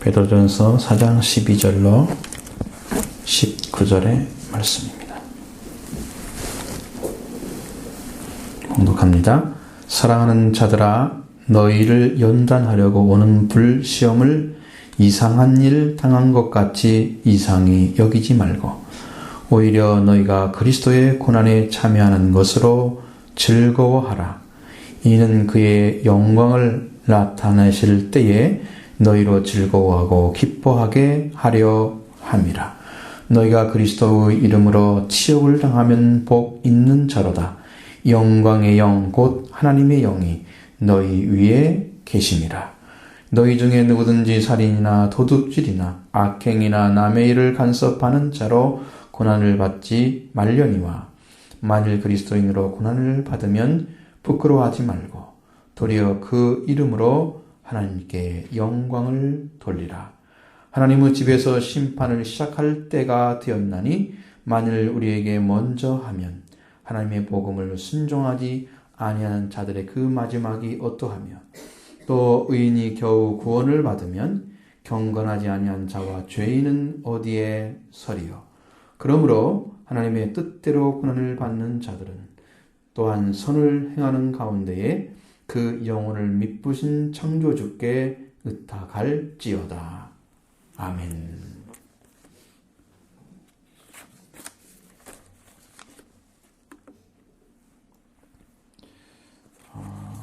베드로전서 4장 12절로 19절의 말씀입니다. 봉독합니다. 사랑하는 자들아, 너희를 연단하려고 오는 불시험을 이상한 일 당한 것 같이 이상히 여기지 말고 오히려 너희가 그리스도의 고난에 참여하는 것으로 즐거워하라. 이는 그의 영광을 나타내실 때에 너희로 즐거워하고 기뻐하게 하려 함이라. 너희가 그리스도의 이름으로 치욕을 당하면 복 있는 자로다. 영광의 영 곧 하나님의 영이 너희 위에 계심이라. 너희 중에 누구든지 살인이나 도둑질이나 악행이나 남의 일을 간섭하는 자로 고난을 받지 말려니와 만일 그리스도인으로 고난을 받으면 부끄러워하지 말고 도리어 그 이름으로 하나님께 영광을 돌리라. 하나님의 집에서 심판을 시작할 때가 되었나니 만일 우리에게 먼저 하면 하나님의 복음을 순종하지 아니하는 자들의 그 마지막이 어떠하며 또 의인이 겨우 구원을 받으면 경건하지 아니한 자와 죄인은 어디에 서리요. 그러므로 하나님의 뜻대로 고난을 받는 자들은 또한 선을 행하는 가운데에 그 영혼을 미쁘신 창조주께 의탁할지어다. 아멘.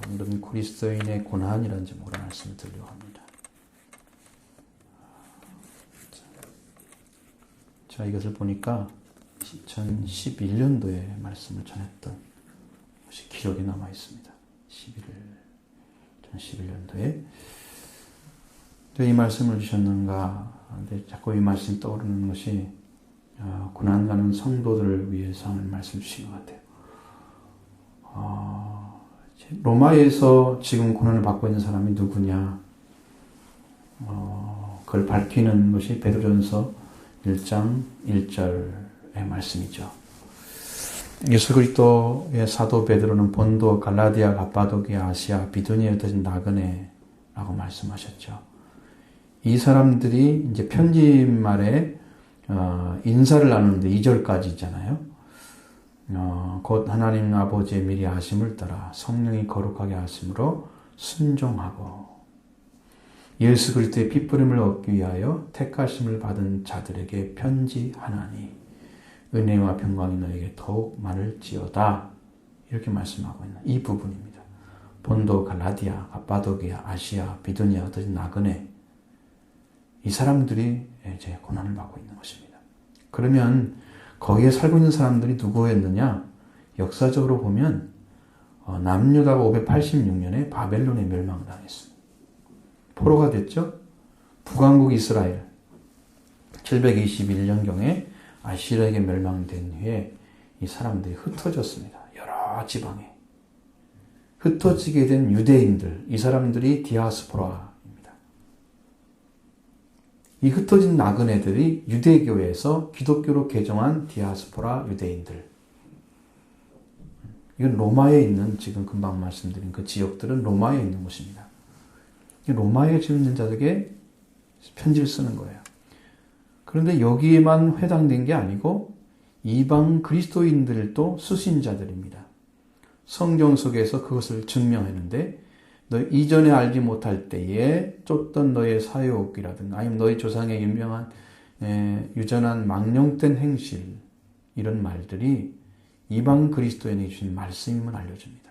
오늘은 그리스도인의 고난이라는 제목으로 말씀을 드리려고 합니다. 제가 이것을 보니까 2011년도에 말씀을 전했던 것이 기록에 남아 있습니다. 2011년도에 왜 이 말씀을 주셨는가? 근데 자꾸 이 말씀이 떠오르는 것이 고난가는 성도들을 위해서 하는 말씀 주신 것 같아요. 로마에서 지금 고난을 받고 있는 사람이 누구냐? 그걸 밝히는 것이 베드로전서 1장 1절의 말씀이죠. 예수 그리스도의 사도 베드로는 본도, 갈라디아, 갑바도기아, 아시아, 비두니아에 흩어진 나그네라고 말씀하셨죠. 이 사람들이 이제 편지 말에 인사를 나누는데 2절까지 있잖아요. 곧 하나님 아버지의 미리 하심을 따라 성령이 거룩하게 하심으로 순종하고 예수 그리스도의 핏부림을 얻기 위하여 택하심을 받은 자들에게 편지하나니 은혜와 평강이 너에게 더욱 많을지어다. 이렇게 말씀하고 있는 이 부분입니다. 본도, 갈라디아, 갑바도기아, 아시아, 비두니아, 흩어진 나그네 이 사람들이 이제 고난을 받고 있는 것입니다. 그러면 거기에 살고 있는 사람들이 누구였느냐? 역사적으로 보면 남유다가 586년에 바벨론에 멸망당했습니다. 포로가 됐죠? 북왕국 이스라엘 721년경에 아시리아에게 멸망된 후에 이 사람들이 흩어졌습니다. 여러 지방에. 흩어지게 된 유대인들, 이 사람들이 디아스포라입니다. 이 흩어진 나그네들이 유대교에서 기독교로 개종한 디아스포라 유대인들. 이건 로마에 있는, 지금 금방 말씀드린 그 지역들은 로마에 있는 곳입니다. 로마에 있는 자들에게 편지를 쓰는 거예요. 그런데 여기에만 해당된 게 아니고 이방 그리스도인들도 수신자들입니다. 성경 속에서 그것을 증명했는데 너 이전에 알지 못할 때에 쫓던 너의 사욕이라든가 아니면 너희 조상의 유명한 유전한 망령된 행실 이런 말들이 이방 그리스도인에게 주신 말씀임을 알려줍니다.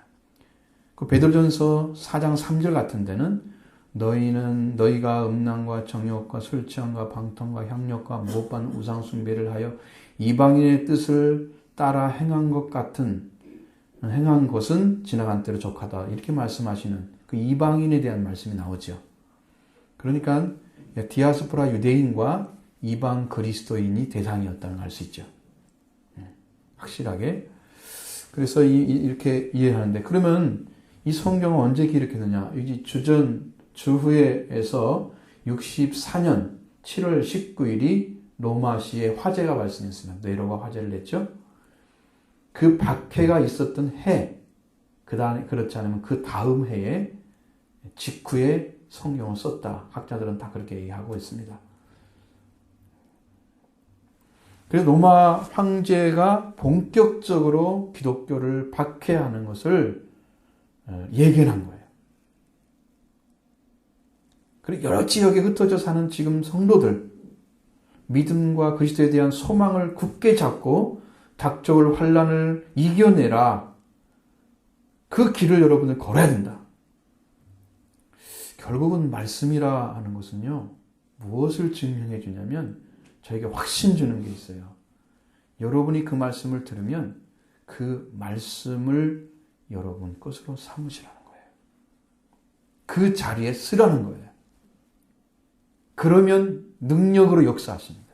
그 베드로전서 4장 3절 같은 데는 너희가 음란과 정욕과 술 취함과 방탕과 향력과 무엇반 우상 숭배를 하여 이방인의 뜻을 따라 행한 것은 지나간 때로 족하다. 이렇게 말씀하시는 그 이방인에 대한 말씀이 나오죠. 그러니까 디아스포라 유대인과 이방 그리스도인이 대상이었다는 걸 알 수 있죠. 확실하게. 그래서 이렇게 이해하는데 그러면 이 성경은 언제 기록했느냐? 이 주후에서 64년 7월 19일이 로마시에 화재가 발생했습니다. 네로가 화재를 냈죠. 그 박해가 있었던 해, 그렇지 않으면 그 다음 해에 직후에 성경을 썼다. 학자들은 다 그렇게 얘기하고 있습니다. 그래서 로마 황제가 본격적으로 기독교를 박해하는 것을 예견한 거예요. 그리고 여러 지역에 흩어져 사는 지금 성도들, 믿음과 그리스도에 대한 소망을 굳게 잡고 닥쳐올 환난을 이겨내라. 그 길을 여러분들 걸어야 된다. 결국은 말씀이라 하는 것은요, 무엇을 증명해 주냐면 저에게 확신 주는 게 있어요. 여러분이 그 말씀을 들으면 그 말씀을 여러분 것으로 삼으시라는 거예요. 그 자리에 쓰라는 거예요. 그러면 능력으로 역사하십니다.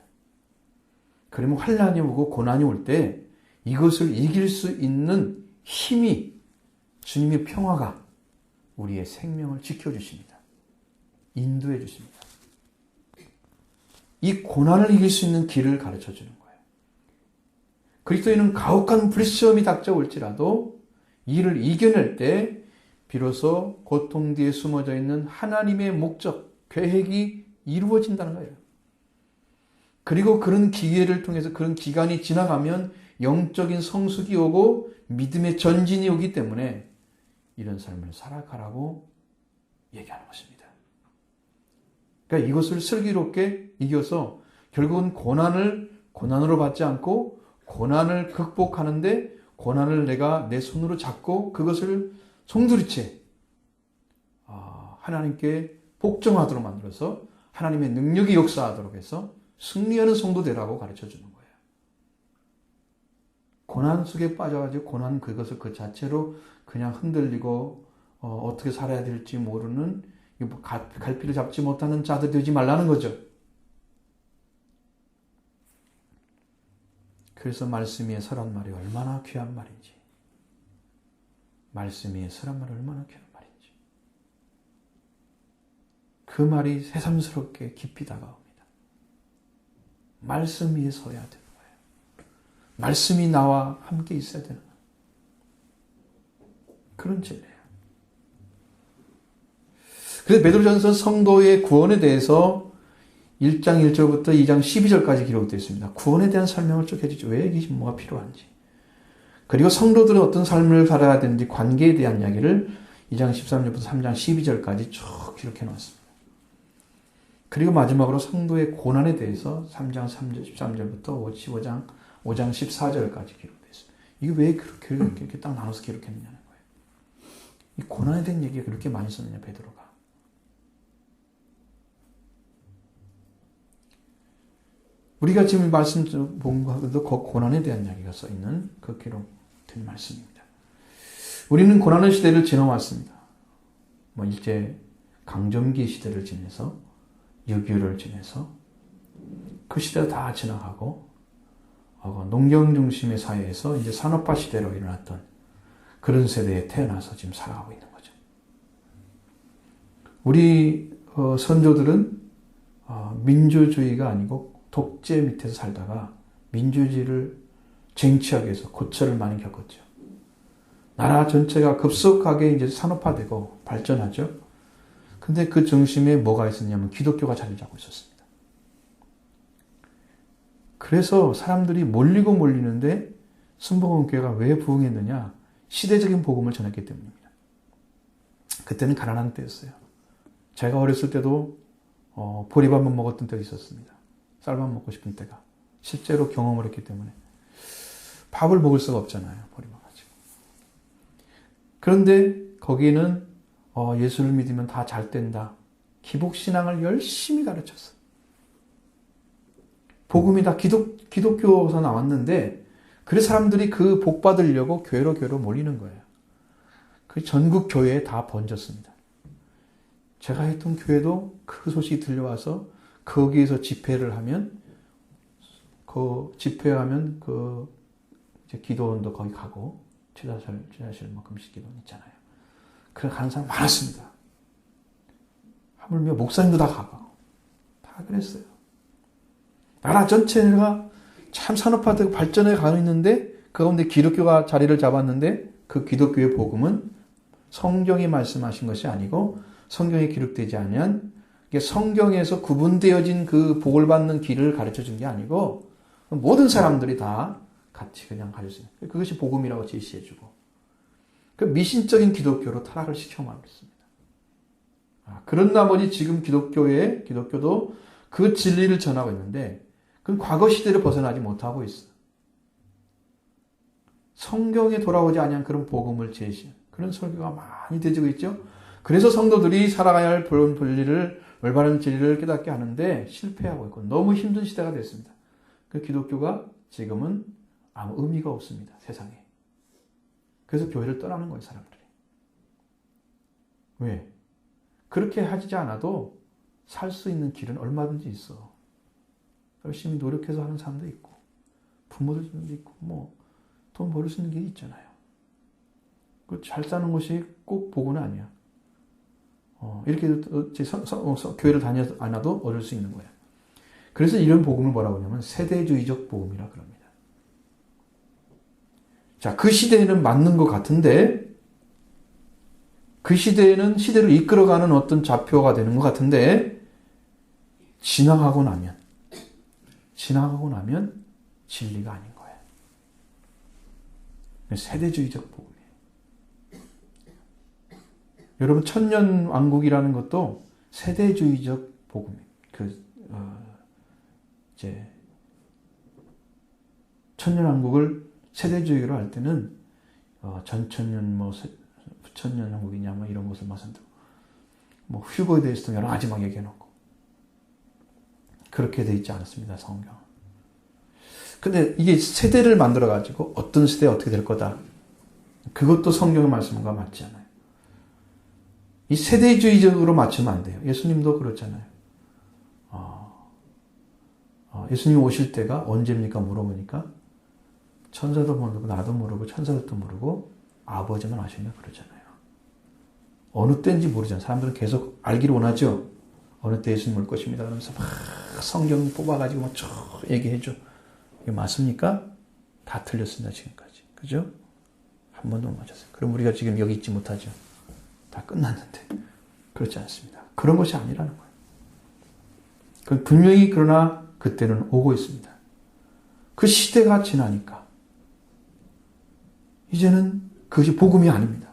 그러면 환난이 오고 고난이 올 때 이것을 이길 수 있는 힘이, 주님의 평화가 우리의 생명을 지켜주십니다. 인도해 주십니다. 이 고난을 이길 수 있는 길을 가르쳐 주는 거예요. 그리스도인은 가혹한 불시험이 닥쳐올지라도 이를 이겨낼 때 비로소 고통 뒤에 숨어져 있는 하나님의 목적, 계획이 이루어진다는 거예요. 그리고 그런 기회를 통해서 그런 기간이 지나가면 영적인 성숙이 오고 믿음의 전진이 오기 때문에 이런 삶을 살아가라고 얘기하는 것입니다. 그러니까 이것을 슬기롭게 이겨서 결국은 고난으로 받지 않고 고난을 극복하는데 고난을 내가 내 손으로 잡고 그것을 송두리째 하나님께 복종하도록 만들어서 하나님의 능력이 역사하도록 해서 승리하는 성도 되라고 가르쳐 주는 거예요. 고난 속에 빠져가지고 고난 그것을 그 자체로 그냥 흔들리고 어떻게 살아야 될지 모르는 갈피를 잡지 못하는 자들 되지 말라는 거죠. 그래서 말씀 위에 서란 말이 얼마나 귀한 말인지, 말씀 위에 서란 말이 얼마나 귀한 말인지, 그 말이 새삼스럽게 깊이 다가옵니다. 말씀 위에 서야 되는 거예요. 말씀이 나와 함께 있어야 되는 거예요. 그런 진리예요. 그래서 베드로전서 성도의 구원에 대해서 1장 1절부터 2장 12절까지 기록되어 있습니다. 구원에 대한 설명을 쭉 해주죠. 왜 이게 뭐가 필요한지. 그리고 성도들은 어떤 삶을 살아야 되는지 관계에 대한 이야기를 2장 13절부터 3장 12절까지 쭉 기록해 놓았습니다. 그리고 마지막으로 성도의 고난에 대해서 3장 13절부터 5장 14절까지 기록되어 있습니다. 이게 왜 그렇게 딱 나눠서 기록했느냐는 거예요. 이 고난에 대한 얘기가 그렇게 많이 썼느냐, 베드로가. 우리가 지금 말씀 본 것도 고난에 대한 이야기가 써 있는 그 기록된 말씀입니다. 우리는 고난의 시대를 지나왔습니다. 일제 강점기 시대를 지내서 6.25를 지내서 그 시대가 다 지나가고 농경 중심의 사회에서 이제 산업화 시대로 일어났던 그런 세대에 태어나서 지금 살아가고 있는 거죠. 우리 선조들은 민주주의가 아니고 독재 밑에서 살다가 민주주의를 쟁취하기 위해서 고초를 많이 겪었죠. 나라 전체가 급속하게 이제 산업화되고 발전하죠. 근데 그 중심에 뭐가 있었냐면 기독교가 자리 잡고 있었습니다. 그래서 사람들이 몰리는데 순복음교회가 왜 부흥했느냐? 시대적인 복음을 전했기 때문입니다. 그때는 가난한 때였어요. 제가 어렸을 때도 보리밥만 먹었던 때가 있었습니다. 쌀밥 먹고 싶은 때가. 실제로 경험을 했기 때문에. 밥을 먹을 수가 없잖아요. 보리밥 가지고. 그런데 거기는 예수를 믿으면 다 잘 된다. 기복신앙을 열심히 가르쳤어요. 복음이 다 기독교에서 나왔는데 그래서 사람들이 그 복 받으려고 교회로 몰리는 거예요. 그 전국 교회에 다 번졌습니다. 제가 했던 교회도 그 소식이 들려와서 거기에서 집회를 하면 이제 기도원도 거기 가고 제자실 금식 기도원 있잖아요. 그렇게 가는 사람 많았습니다. 하물며 목사님도 다 가고 다 그랬어요. 나라 전체가 참 산업화되고 발전해 가고 있는데 그 가운데 기독교가 자리를 잡았는데 그 기독교의 복음은 성경이 말씀하신 것이 아니고 성경에 기록되지 않으면 이게 성경에서 구분되어진 그 복을 받는 길을 가르쳐 준 게 아니고 모든 사람들이 다 같이 그냥 가질 수 있는 그것이 복음이라고 제시해 주고 그 미신적인 기독교로 타락을 시켜버렸습니다. 그런 나머지 지금 기독교도 그 진리를 전하고 있는데 그건 과거 시대를 벗어나지 못하고 있어. 성경에 돌아오지 않은 그런 복음을 제시한 그런 설교가 많이 되지고 있죠. 그래서 성도들이 살아가야 할 올바른 진리를 깨닫게 하는데 실패하고 있고 너무 힘든 시대가 됐습니다. 그 기독교가 지금은 아무 의미가 없습니다. 세상에. 그래서 교회를 떠나는 거예요. 사람들이. 왜? 그렇게 하지 않아도 살 수 있는 길은 얼마든지 있어. 열심히 노력해서 하는 사람도 있고 부모들도 있고 돈 벌 수 있는 길이 있잖아요. 잘 사는 것이 꼭 복은 아니야. 이렇게 교회를 다녀 않아도 얻을 수 있는 거예요. 그래서 이런 복음을 뭐라고 하냐면 세대주의적 복음이라 그럽니다. 자, 그 시대에는 맞는 것 같은데 그 시대에는 시대를 이끌어가는 어떤 좌표가 되는 것 같은데 지나가고 나면 진리가 아닌 거예요. 세대주의적 복음이에요. 여러분 천년왕국이라는 것도 세대주의적 복음이에요. 천년왕국을 세대주의로 할 때는 전천년 부천년 왕국이냐 이런 것을 말씀드리고 휴거에 대해서도 여러 가지 얘기해놓고 그렇게 돼 있지 않았습니다. 성경. 근데 이게 세대를 만들어가지고 어떤 시대에 어떻게 될 거다. 그것도 성경의 말씀과 맞지 않아요. 이 세대주의적으로 맞추면 안 돼요. 예수님도 그렇잖아요. 예수님 오실 때가 언제입니까? 물어보니까 천사도 모르고 나도 모르고 천사들도 모르고 아버지만 아시냐 그러잖아요. 어느 때인지 모르잖아요. 사람들은 계속 알기를 원하죠. 어느 때 예수님 올 것입니다. 그러면서 막 성경 뽑아가지고 쭉 얘기해줘. 이게 맞습니까? 다 틀렸습니다. 지금까지. 그죠? 한 번도 못 맞았어요. 그럼 우리가 지금 여기 있지 못하죠. 다 끝났는데. 그렇지 않습니다. 그런 것이 아니라는 거예요. 분명히 그러나 그때는 오고 있습니다. 그 시대가 지나니까 이제는 그것이 복음이 아닙니다.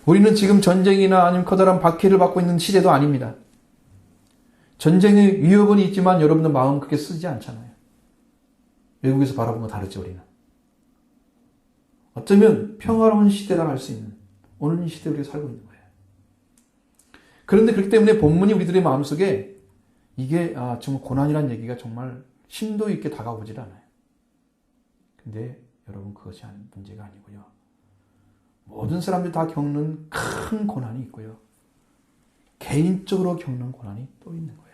우리는 지금 전쟁이나 아니면 커다란 박해를 받고 있는 시대도 아닙니다. 전쟁의 위협은 있지만 여러분들 마음 그렇게 쓰지 않잖아요. 외국에서 바라보면 다르죠, 우리는. 어쩌면 평화로운 시대라고 할 수 있는 오늘 이 시대에 우리가 살고 있는 거예요. 그런데 그렇기 때문에 본문이 우리들의 마음속에 이게 정말 고난이라는 얘기가 정말 심도 있게 다가오질 않아요. 근데 여러분 그것이 문제가 아니고요. 모든 사람들이 다 겪는 큰 고난이 있고요. 개인적으로 겪는 고난이 또 있는 거예요.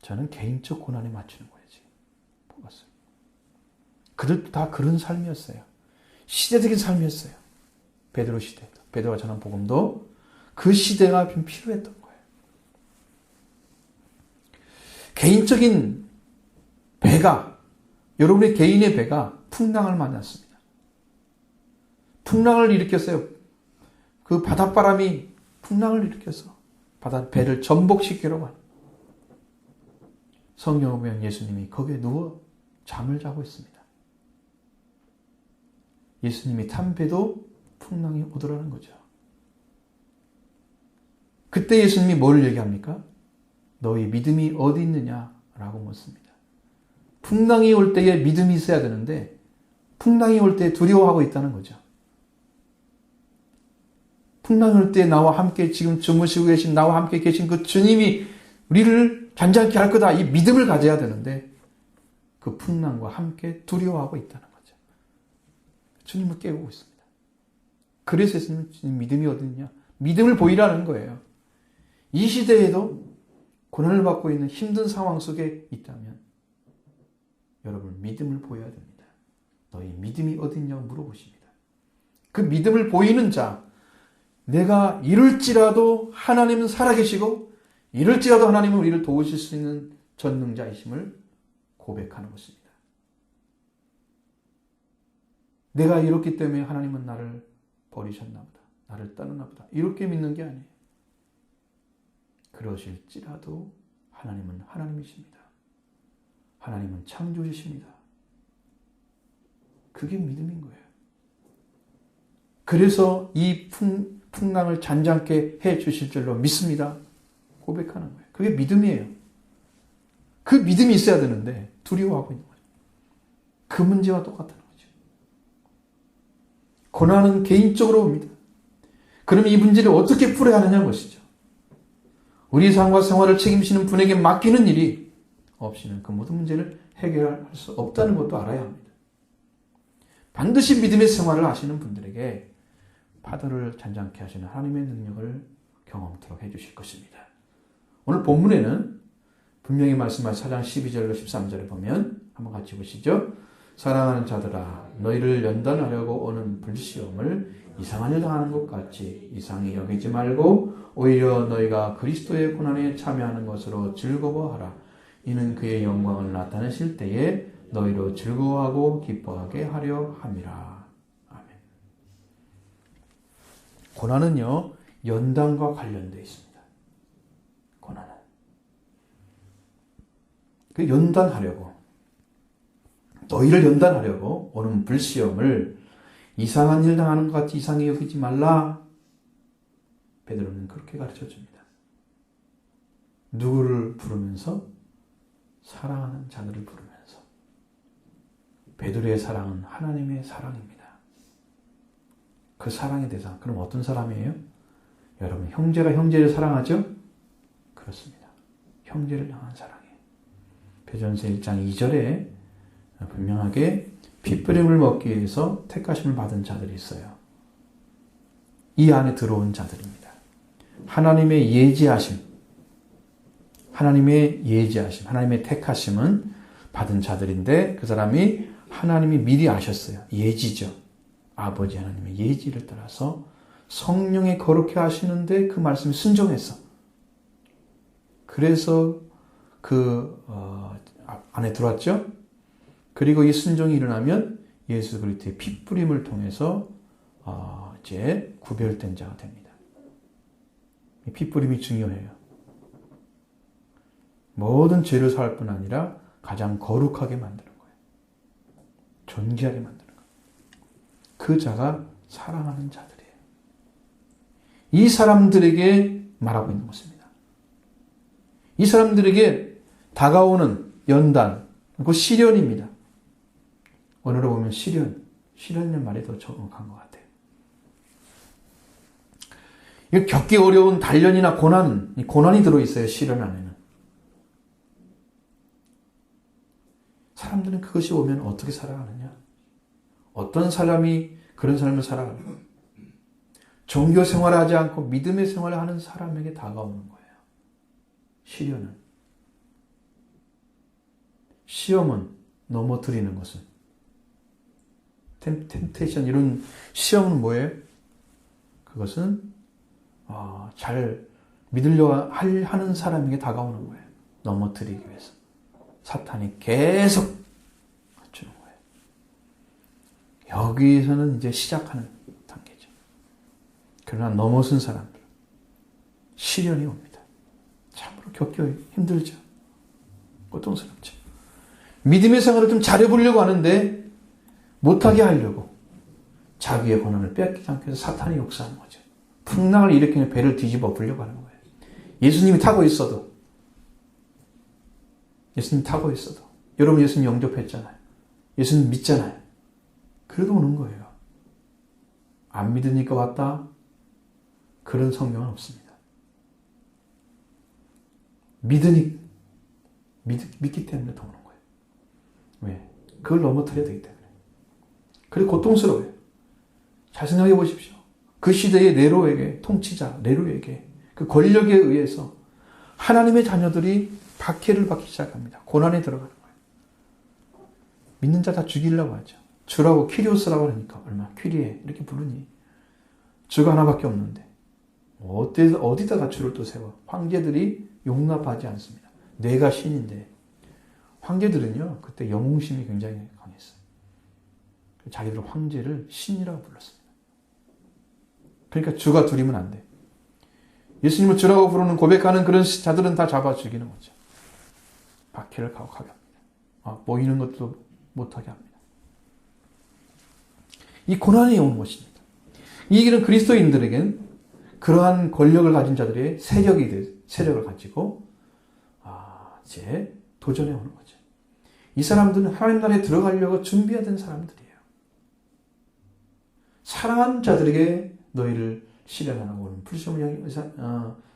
저는 개인적 고난에 맞추는 거예요. 지금 뽑았어요. 그들도 다 그런 삶이었어요. 시대적인 삶이었어요. 베드로 시대도. 베드로가 전한 복음도 그 시대가 좀 필요했던 거예요. 개인적인 배가 여러분의 개인의 배가 풍랑을 만났습니다. 풍랑을 일으켰어요. 그 바닷바람이 풍랑을 일으켜서 배를 전복시키려고 하는. 성경에 보면 예수님이 거기에 누워 잠을 자고 있습니다. 예수님이 탄 배도 풍랑이 오더라는 거죠. 그때 예수님이 뭘 얘기합니까? 너희 믿음이 어디 있느냐라고 묻습니다. 풍랑이 올 때에 믿음이 있어야 되는데 풍랑이 올 때 두려워하고 있다는 거죠. 풍랑이 올 때 나와 함께 지금 주무시고 계신 나와 함께 계신 그 주님이 우리를 잔잔케 할 거다. 이 믿음을 가져야 되는데 그 풍랑과 함께 두려워하고 있다는 거죠. 주님을 깨우고 있습니다. 그래서 예수님은 믿음이 어디 있냐? 믿음을 보이라는 거예요. 이 시대에도 고난을 받고 있는 힘든 상황 속에 있다면 여러분 믿음을 보여야 됩니다. 너희 믿음이 어디 있냐고 물어보십니다. 그 믿음을 보이는 자, 내가 이럴지라도 하나님은 살아계시고 이럴지라도 하나님은 우리를 도우실 수 있는 전능자이심을 고백하는 것입니다. 내가 이렇기 때문에 하나님은 나를 버리셨나 보다. 나를 떠나나 보다. 이렇게 믿는 게 아니에요. 그러실지라도 하나님은 하나님이십니다. 하나님은 창조주십니다. 그게 믿음인 거예요. 그래서 이 풍랑을 잔잔케 해 주실 줄로 믿습니다. 고백하는 거예요. 그게 믿음이에요. 그 믿음이 있어야 되는데 두려워하고 있는 거죠. 그 문제와 똑같은 거죠. 고난은 개인적으로 옵니다. 그럼 이 문제를 어떻게 풀어야 하느냐는 것이죠. 우리 삶과 생활을 책임지는 분에게 맡기는 일이 없이는 그 모든 문제를 해결할 수 없다는 것도 알아야 합니다. 반드시 믿음의 생활을 하시는 분들에게 파도를 잔잔케 하시는 하나님의 능력을 경험토록 해주실 것입니다. 오늘 본문에는 분명히 말씀하신 4장 12절로 13절에 보면 한번 같이 보시죠. 사랑하는 자들아 너희를 연단하려고 오는 불시험을 이상한 일 당하는 것 같이 이상히 여기지 말고 오히려 너희가 그리스도의 고난에 참여하는 것으로 즐거워하라. 이는 그의 영광을 나타내실 때에 너희로 즐거워하고 기뻐하게 하려 함이라. 아멘. 고난은요 연단과 관련되어 있습니다. 고난은 그 연단하려고 너희를 연단하려고 오는 불시험을 이상한 일 당하는 것 같이 이상히 여기지 말라. 베드로는 그렇게 가르쳐 줍니다. 누구를 부르면서? 사랑하는 자들을 부르면서. 베드로의 사랑은 하나님의 사랑입니다. 그 사랑의 대상. 그럼 어떤 사람이에요? 여러분 형제가 형제를 사랑하죠? 그렇습니다. 형제를 향한 사랑이에요. 베드로전서 1장 2절에 분명하게 핏부림을 먹기 위해서 택하심을 받은 자들이 있어요. 이 안에 들어온 자들입니다. 하나님의 예지하심, 하나님의 택하심은 받은 자들인데 그 사람이 하나님이 미리 아셨어요. 예지죠. 아버지 하나님의 예지를 따라서 성령의 거룩해 하시는데 그 말씀에 순종했어. 그래서 그 안에 들어왔죠. 그리고 이 순종이 일어나면 예수 그리스도의 핏부림을 통해서 이제 구별된 자가 됩니다. 이 핏부림이 중요해요. 모든 죄를 사할 뿐 아니라 가장 거룩하게 만드는 거예요. 존귀하게 만드는 거예요. 그 자가 사랑하는 자들이에요. 이 사람들에게 말하고 있는 것입니다. 이 사람들에게 다가오는 연단, 그 시련입니다. 오늘로 보면 시련이라는 말이 더 정확한 것 같아요. 겪기 어려운 단련이나 고난이 들어있어요. 시련 안에는. 사람들은 그것이 오면 어떻게 살아가느냐? 어떤 사람이 그런 삶을 살아가느냐? 종교 생활을 하지 않고 믿음의 생활을 하는 사람에게 다가오는 거예요. 시험은 넘어뜨리는 것은 템테이션 이런 시험은 뭐예요? 그것은 잘 믿으려 하는 사람에게 다가오는 거예요. 넘어뜨리기 위해서. 사탄이 계속 주는 거예요. 여기서는 이제 시작하는 단계죠. 그러나 넘어선 사람들 시련이 옵니다. 참으로 겪기 힘들죠. 고통스럽죠. 믿음의 생활을 좀 잘해보려고 하는데 못하게 하려고 자기의 권한을 뺏기지 않기 위해서 사탄이 역사하는 거죠. 풍랑을 일으키는 배를 뒤집어 엎으려고 하는 거예요. 예수님이 타고 있어도 여러분 예수님 영접했잖아요. 예수님 믿잖아요. 그래도 오는 거예요. 안 믿으니까 왔다? 그런 성경은 없습니다. 믿기 때문에 더 오는 거예요. 왜? 그걸 넘어뜨려야 되기 때문에. 그리고 고통스러워요. 잘 생각해 보십시오. 그 시대의 네로에게 그 권력에 의해서 하나님의 자녀들이 박해를 받기 시작합니다. 고난에 들어가는 거예요. 믿는 자 다 죽이려고 하죠. 주라고 키리오스라고 하니까 얼마나 퀴리에 이렇게 부르니. 주가 하나밖에 없는데 어디다가 주를 또 세워. 황제들이 용납하지 않습니다. 내가 신인데. 황제들은요 그때 영웅심이 굉장히 강했어요. 자기들 황제를 신이라고 불렀습니다. 그러니까 주가 둘이면 안 돼. 예수님을 주라고 부르는 고백하는 그런 자들은 다 잡아 죽이는 거죠. 박해를 가혹하게 합니다. 모이는 것도 못하게 합니다. 이 고난이 오는 것입니다. 이 얘기는 그리스도인들에겐 그러한 권력을 가진 자들의 세력을 가지고 이제 도전해 오는 거죠. 이 사람들은 하나님 나라에 들어가려고 준비하던 사람들이에요. 사랑하는 자들에게 너희를 시련하고 불시험을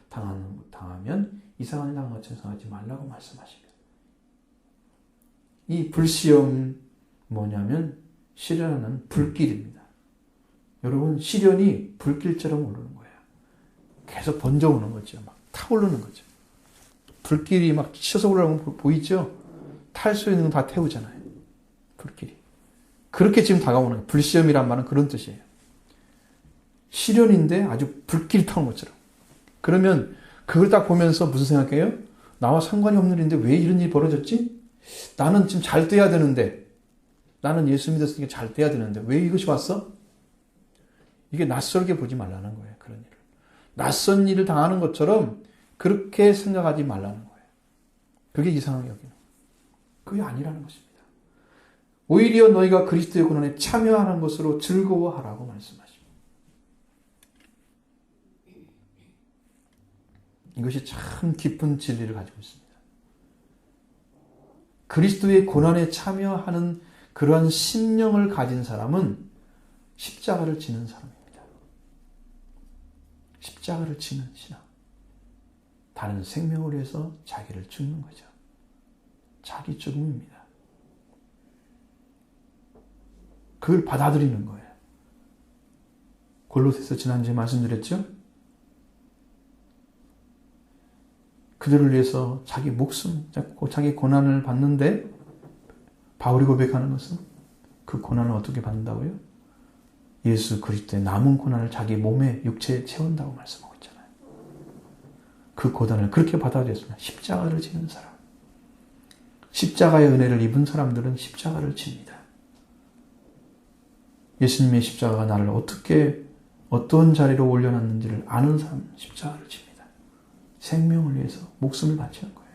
당하면 이상한 일 당한 것처럼 당하지 말라고 말씀하십니다. 이 불시험 뭐냐면 시련하는 불길입니다. 여러분 시련이 불길처럼 오르는 거예요. 계속 번져오는 거죠. 막 타오르는 거죠. 불길이 막 치셔서 올라오는 거 보이죠? 탈 수 있는 거 다 태우잖아요. 불길이. 그렇게 지금 다가오는 거예요. 불시험이란 말은 그런 뜻이에요. 시련인데 아주 불길이 타오는 것처럼. 그러면 그걸 딱 보면서 무슨 생각해요? 나와 상관이 없는 일인데 왜 이런 일이 벌어졌지? 나는 지금 잘 돼야 되는데, 나는 예수 믿었으니까 잘 돼야 되는데 왜 이것이 왔어? 이게 낯설게 보지 말라는 거예요. 그런 일을. 낯선 일을 당하는 것처럼 그렇게 생각하지 말라는 거예요. 그게 이상하게 여기는. 그게 아니라는 것입니다. 오히려 너희가 그리스도의 고난에 참여하는 것으로 즐거워하라고 말씀하십니다. 이것이 참 깊은 진리를 가지고 있습니다. 그리스도의 고난에 참여하는 그러한 심령을 가진 사람은 십자가를 지는 사람입니다. 십자가를 지는 신앙. 다른 생명을 위해서 자기를 죽는 거죠. 자기 죽음입니다. 그걸 받아들이는 거예요. 골로새서 지난주에 말씀드렸죠? 그들을 위해서 자기 목숨, 자기 고난을 받는데 바울이 고백하는 것은 그 고난을 어떻게 받는다고요? 예수 그리스도의 남은 고난을 자기 몸에 육체에 채운다고 말씀하고 있잖아요. 그 고난을 그렇게 받아들였습니다. 십자가를 지는 사람. 십자가의 은혜를 입은 사람들은 십자가를 집니다. 예수님의 십자가가 나를 어떤 자리로 올려놨는지를 아는 사람은 십자가를 집니다. 생명을 위해서 목숨을 바치는 거예요.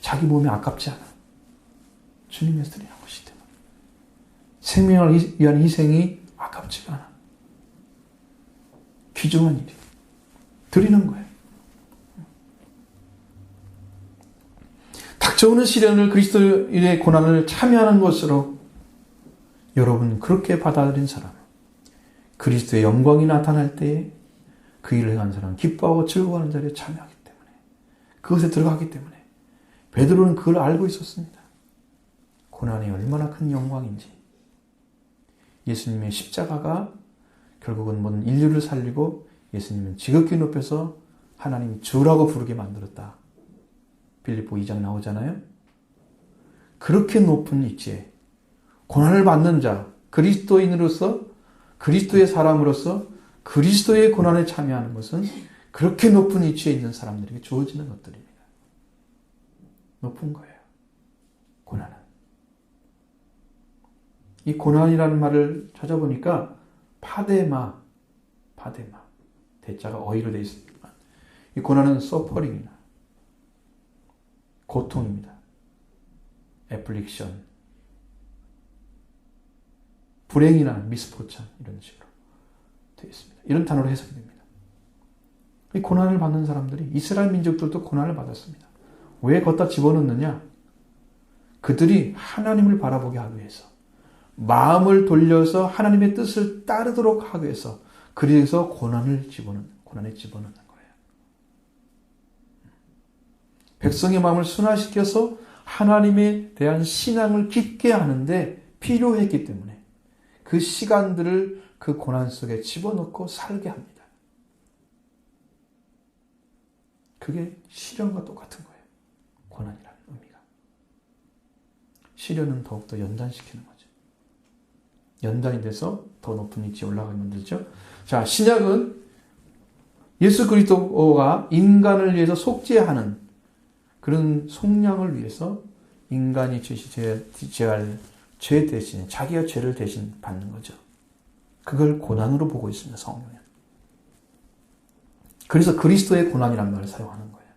자기 몸이 아깝지 않아. 주님의 드리는 것이기 때문에. 생명을 위한 희생이 아깝지가 않아. 귀중한 일이 드리는 거예요. 닥쳐오는 시련을 그리스도의 고난을 참여하는 것으로 여러분 그렇게 받아들인 사람, 그리스도의 영광이 나타날 때에 그 일을 행한 사람은 기뻐하고 즐거워하는 자리에 참여하기 때문에, 그것에 들어가기 때문에 베드로는 그걸 알고 있었습니다. 고난이 얼마나 큰 영광인지. 예수님의 십자가가 결국은 모든 인류를 살리고 예수님은 지극히 높여서 하나님 주라고 부르게 만들었다. 빌립보 2장 나오잖아요. 그렇게 높은 위치에 고난을 받는 자, 그리스도인으로서, 그리스도의 사람으로서 그리스도의 고난에 참여하는 것은 그렇게 높은 위치에 있는 사람들에게 주어지는 것들입니다. 높은 거예요. 고난은. 이 고난이라는 말을 찾아보니까 파데마, 대자가 어휘로 되어 있습니다. 이 고난은 서퍼링이나 고통입니다. 애플릭션, 불행이나 미스포천 이런 식으로 되어 있습니다. 이런 단어로 해석이 됩니다. 이 고난을 받는 사람들이 이스라엘 민족들도 고난을 받았습니다. 왜 걷다 집어넣느냐? 그들이 하나님을 바라보게 하기 위해서, 마음을 돌려서 하나님의 뜻을 따르도록 하기 위해서, 그래서 고난에 집어넣는 거예요. 백성의 마음을 순화시켜서 하나님에 대한 신앙을 깊게 하는데 필요했기 때문에 그 시간들을 그 고난 속에 집어넣고 살게 합니다. 그게 시련과 똑같은 거예요. 고난이라는 의미가. 시련은 더욱더 연단시키는 거죠. 연단이 돼서 더 높은 위치에 올라가게 만들죠. 자, 신약은 예수 그리스도가 인간을 위해서 속죄하는 그런 속량을 위해서 인간이 죄 대신 자기가 죄를 대신 받는 거죠. 그걸 고난으로 보고 있습니다. 성경은. 그래서 그리스도의 고난이라는 말을 사용하는 거예요.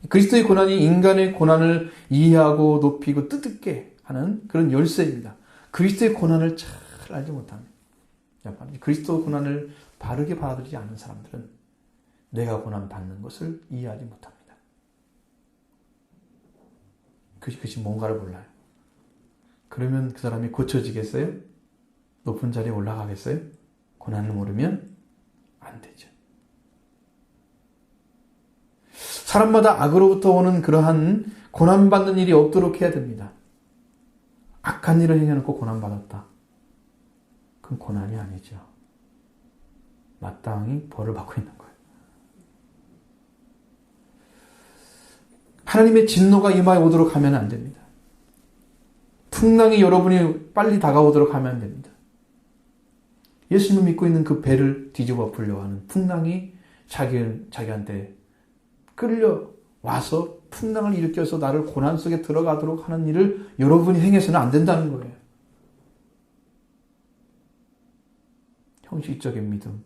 그리스도의 고난이 인간의 고난을 이해하고 높이고 뜻있게 하는 그런 열쇠입니다. 그리스도의 고난을 잘 알지 못하면, 그리스도의 고난을 바르게 받아들이지 않는 사람들은 내가 고난받는 것을 이해하지 못합니다. 그것이 뭔가를 몰라요. 그러면 그 사람이 고쳐지겠어요? 높은 자리에 올라가겠어요? 고난을 모르면 안 되죠. 사람마다 악으로부터 오는 그러한 고난받는 일이 없도록 해야 됩니다. 악한 일을 행해놓고 고난받았다. 그건 고난이 아니죠. 마땅히 벌을 받고 있는 거예요. 하나님의 진노가 이마에 오도록 하면 안 됩니다. 풍랑이 여러분이 빨리 다가오도록 하면 안 됩니다. 예수님을 믿고 있는 그 배를 뒤집어 엎으려고 하는 풍랑이 자기한테 끌려와서 풍랑을 일으켜서 나를 고난 속에 들어가도록 하는 일을 여러분이 행해서는 안 된다는 거예요. 형식적인 믿음.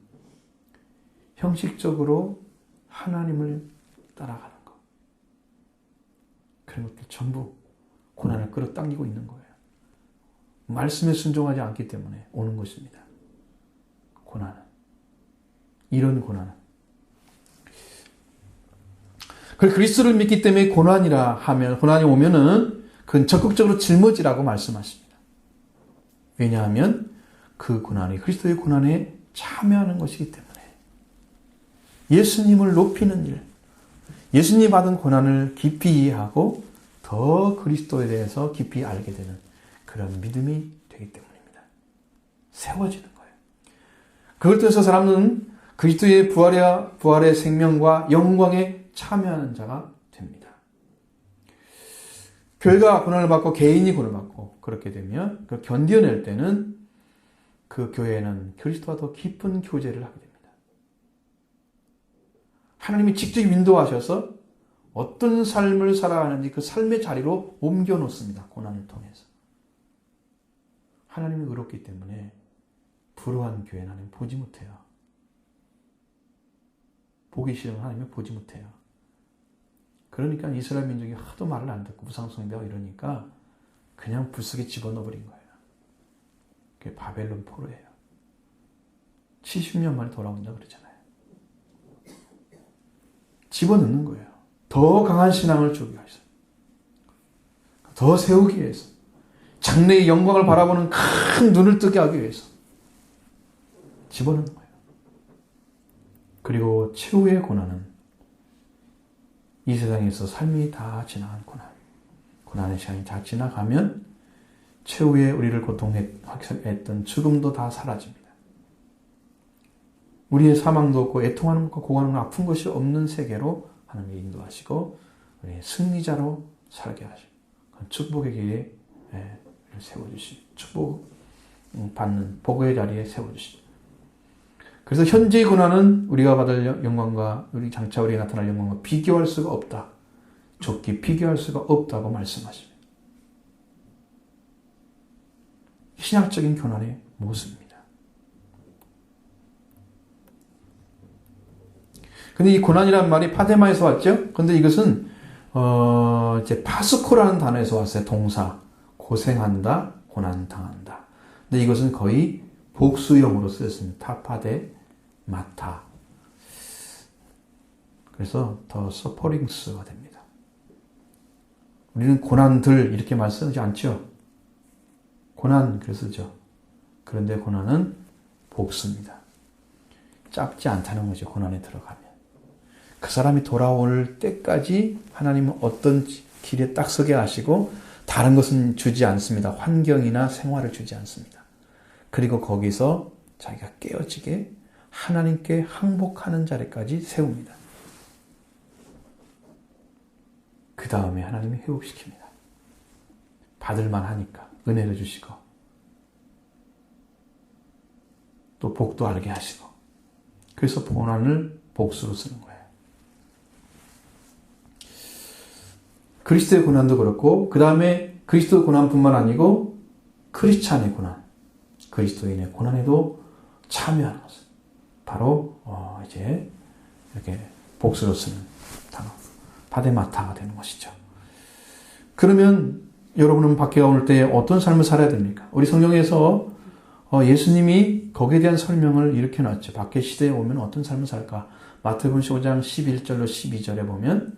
형식적으로 하나님을 따라가는 것. 그런 것들 전부 고난을 끌어당기고 있는 거예요. 말씀에 순종하지 않기 때문에 오는 것입니다. 고난은. 이런 고난은. 그리스도를 믿기 때문에 고난이라 하면, 고난이 오면은 그건 적극적으로 짊어지라고 말씀하십니다. 왜냐하면 그 고난이 그리스도의 고난에 참여하는 것이기 때문에. 예수님을 높이는 일, 예수님이 받은 고난을 깊이 이해하고 더 그리스도에 대해서 깊이 알게 되는 그런 믿음이 되기 때문입니다. 세워지는 거예요. 그걸 통해서 사람은 그리스도의 부활의 생명과 영광에 참여하는 자가 됩니다. 교회가 고난을 받고 개인이 고난을 받고 그렇게 되면 그걸 견뎌낼 때는 그 교회는 그리스도와 더 깊은 교제를 하게 됩니다. 하나님이 직접 인도하셔서 어떤 삶을 살아가는지 그 삶의 자리로 옮겨 놓습니다. 고난을 통해서. 하나님이 의롭기 때문에 불우한 교회는 하나님 보지 못해요. 보기 싫으면 하나님이 보지 못해요. 그러니까 이스라엘 민족이 하도 말을 안 듣고 무상숭배하고 이러니까 그냥 불속에 집어넣어버린 거예요. 그게 바벨론 포로예요. 70년 만에 돌아온다 그러잖아요. 집어넣는 거예요. 더 강한 신앙을 주기 위해서. 더 세우기 위해서. 장래의 영광을 바라보는 큰 눈을 뜨게 하기 위해서. 집어넣는 거예요. 그리고 최후의 고난은 이 세상에서 삶이 다 지나간 고난. 고난의 시간이 다 지나가면 최후에 우리를 고통했던 죽음도 다 사라집니다. 우리의 사망도 없고 애통하는 것과 고관하는 아픈 것이 없는 세계로 하나님이 인도하시고 우리의 승리자로 살게 하시고 축복의 길에 세워주시고 축복 받는 복의 자리에 세워주시고 그래서 현재의 고난은 우리가 받을 영광과 우리 장차 우리에 나타날 영광과 비교할 수가 없다. 좋게 비교할 수가 없다고 말씀하십니다. 신학적인 고난의 모습입니다. 근데 이 고난이라는 말이 파데마에서 왔죠? 근데 이것은, 이제 파스코라는 단어에서 왔어요. 동사. 고생한다, 고난당한다. 근데 이것은 거의 복수형으로 쓰였습니다. 타파데, 마타. 그래서 더 서퍼링스가 됩니다. 우리는 고난들 이렇게 말 쓰지 않죠? 고난, 그래서 쓰죠. 그런데 고난은 복수입니다. 짧지 않다는 거죠. 고난에 들어가면. 그 사람이 돌아올 때까지 하나님은 어떤 길에 딱 서게 하시고 다른 것은 주지 않습니다. 환경이나 생활을 주지 않습니다. 그리고 거기서 자기가 깨어지게 하나님께 항복하는 자리까지 세웁니다. 그 다음에 하나님이 회복시킵니다. 받을만 하니까 은혜를 주시고 또 복도 알게 하시고 그래서 고난을 복수로 쓰는 거예요. 그리스도의 고난도 그렇고 그 다음에 그리스도의 고난뿐만 아니고 크리스찬의 고난. 그리스도인의 고난에도 참여하는 것은 바로 이제 이렇게 복수로 쓰는 단어 바데마타가 되는 것이죠. 그러면 여러분은 박해가 올 때 어떤 삶을 살아야 됩니까? 우리 성경에서 예수님이 거기에 대한 설명을 이렇게 놨죠. 박해 시대에 오면 어떤 삶을 살까? 마태복음 15장 11절로 12절에 보면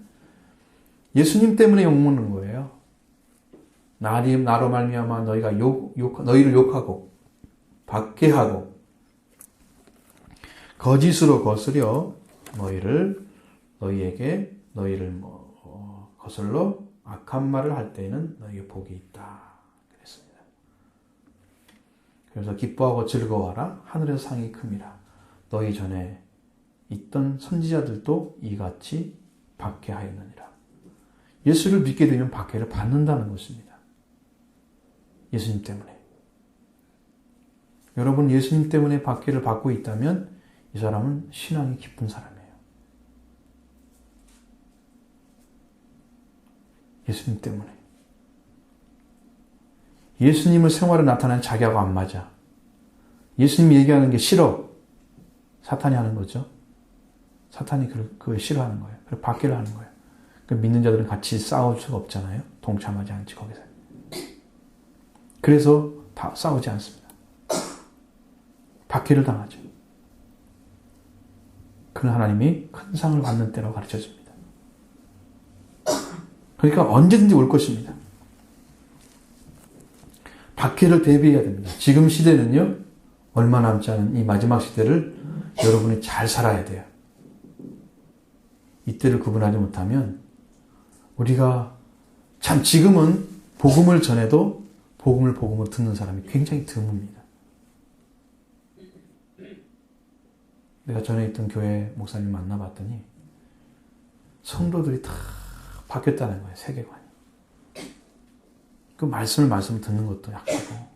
예수님 때문에 욕먹는 거예요. 나로 말미암아 너희를 욕하고 박해하고 거짓으로 거스려 너희에게 거슬러 악한 말을 할 때에는 너희에게 복이 있다. 그랬습니다. 그래서 기뻐하고 즐거워하라. 하늘에서 상이 큼이라. 너희 전에 있던 선지자들도 이같이 박해하였느니라. 예수를 믿게 되면 박해를 받는다는 것입니다. 예수님 때문에. 여러분 예수님 때문에 박해를 받고 있다면 이 사람은 신앙이 깊은 사람이에요. 예수님 때문에. 예수님을 생활에 나타나는 자기하고 안 맞아. 예수님이 얘기하는 게 싫어. 사탄이 하는 거죠. 사탄이 그걸 싫어하는 거예요. 그래서 박해를 하는 거예요. 믿는 자들은 같이 싸울 수가 없잖아요. 동참하지 않지 거기서. 그래서 다 싸우지 않습니다. 박해를 당하죠. 그는 하나님이 큰 상을 받는 때라고 가르쳐줍니다. 그러니까 언제든지 올 것입니다. 박해를 대비해야 됩니다. 지금 시대는요, 얼마 남지 않은 이 마지막 시대를 여러분이 잘 살아야 돼요. 이때를 구분하지 못하면 우리가 참 지금은 복음을 전해도 복음을 듣는 사람이 굉장히 드뭅니다. 내가 전에 있던 교회 목사님 만나봤더니 성도들이 다 바뀌었다는 거예요. 세계관이. 그 말씀을 듣는 것도 약하고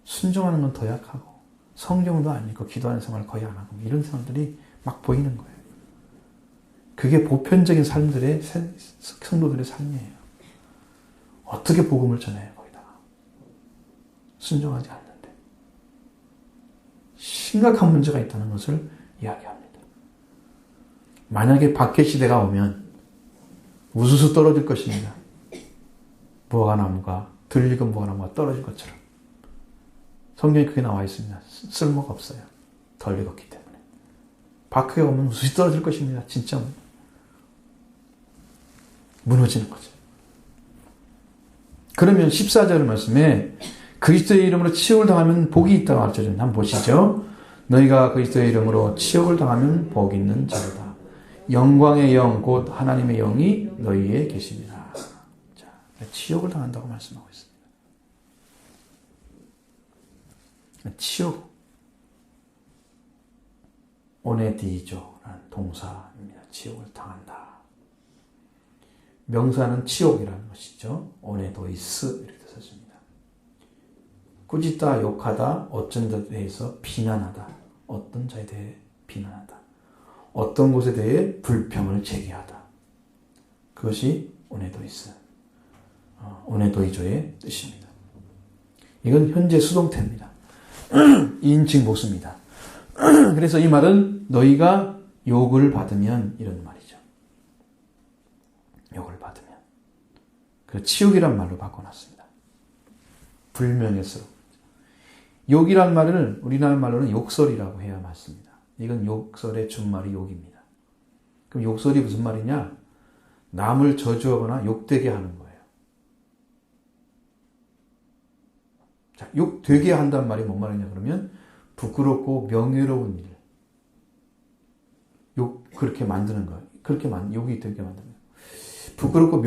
순종하는 건 더 약하고 성경도 안 읽고 기도하는 생활을 거의 안 하고 이런 사람들이 막 보이는 거예요. 그게 보편적인 삶들의 성도들의 삶이에요. 어떻게 복음을 전해요 거기다가. 순종하지 않는데. 심각한 문제가 있다는 것을 이야기합니다. 만약에 박해 시대가 오면 우수수 떨어질 것입니다. 무화과나무가 들익은 무화과나무가 떨어질 것처럼. 성경에 그게 나와 있습니다. 쓸모가 없어요. 덜 익었기 때문에. 박해가 오면 우수수 떨어질 것입니다. 진짜 무너지는 거죠. 그러면 14절 말씀에 그리스도의 이름으로 치욕을 당하면 복이 있다고 가르쳐줍니다. 한번 보시죠. 너희가 그리스도의 이름으로 치욕을 당하면 복 있는 자로다. 영광의 영 곧 하나님의 영이 너희에 계십니다. 자, 치욕을 당한다고 말씀하고 있습니다. 치욕 오네디조라는 동사입니다. 치욕을 당한다. 명사는 치욕이라는 것이죠. 오네도이스 이렇게 써집니다. 꾸짖다, 욕하다, 어쩐 자에 대해서 비난하다. 어떤 자에 대해 비난하다. 어떤 것에 대해 불평을 제기하다. 그것이 오네도이스, 오네도이조의 뜻입니다. 이건 현재 수동태입니다. 2인칭 보수입니다. 그래서 이 말은 너희가 욕을 받으면 이런 말이죠. 욕을 받으면. 그 치욕이란 말로 바꿔놨습니다. 불명예스러워. 욕이란 말을 우리나라 말로는 욕설이라고 해야 맞습니다. 이건 욕설의 준말이 욕입니다. 그럼 욕설이 무슨 말이냐? 남을 저주하거나 욕되게 하는 거예요. 자, 욕되게 한다는 말이 뭔 말이냐 그러면 부끄럽고 명예로운 일. 그렇게 만드는 거예요. 욕이 되게 만드는 거예요. 부끄럽고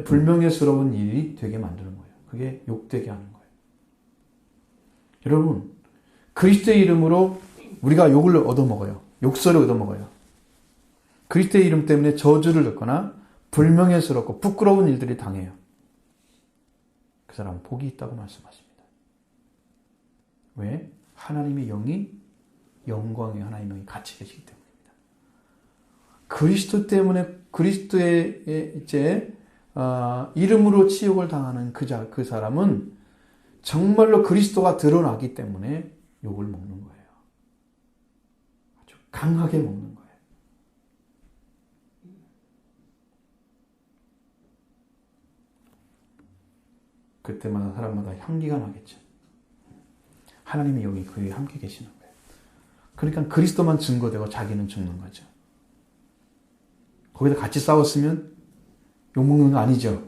불명예스러운 일이 되게 만드는 거예요. 그게 욕되게 하는 거예요. 여러분, 그리스도의 이름으로 우리가 욕을 얻어먹어요. 욕설을 얻어먹어요. 그리스도의 이름 때문에 저주를 듣거나 불명예스럽고 부끄러운 일들이 당해요. 그 사람은 복이 있다고 말씀하십니다. 왜? 하나님의 영이, 영광의 하나님의 영이 같이 계시기 때문입니다. 그리스도 때문에 그리스도의 이름으로 치욕을 당하는 그 사람은 정말로 그리스도가 드러나기 때문에 욕을 먹는 거예요. 아주 강하게 먹는 거예요. 그때마다 사람마다 향기가 나겠죠. 하나님이 여기 그에 함께 계시는 거예요. 그러니까 그리스도만 증거되고 자기는 죽는 거죠. 거기다 같이 싸웠으면 욕먹는 거 아니죠.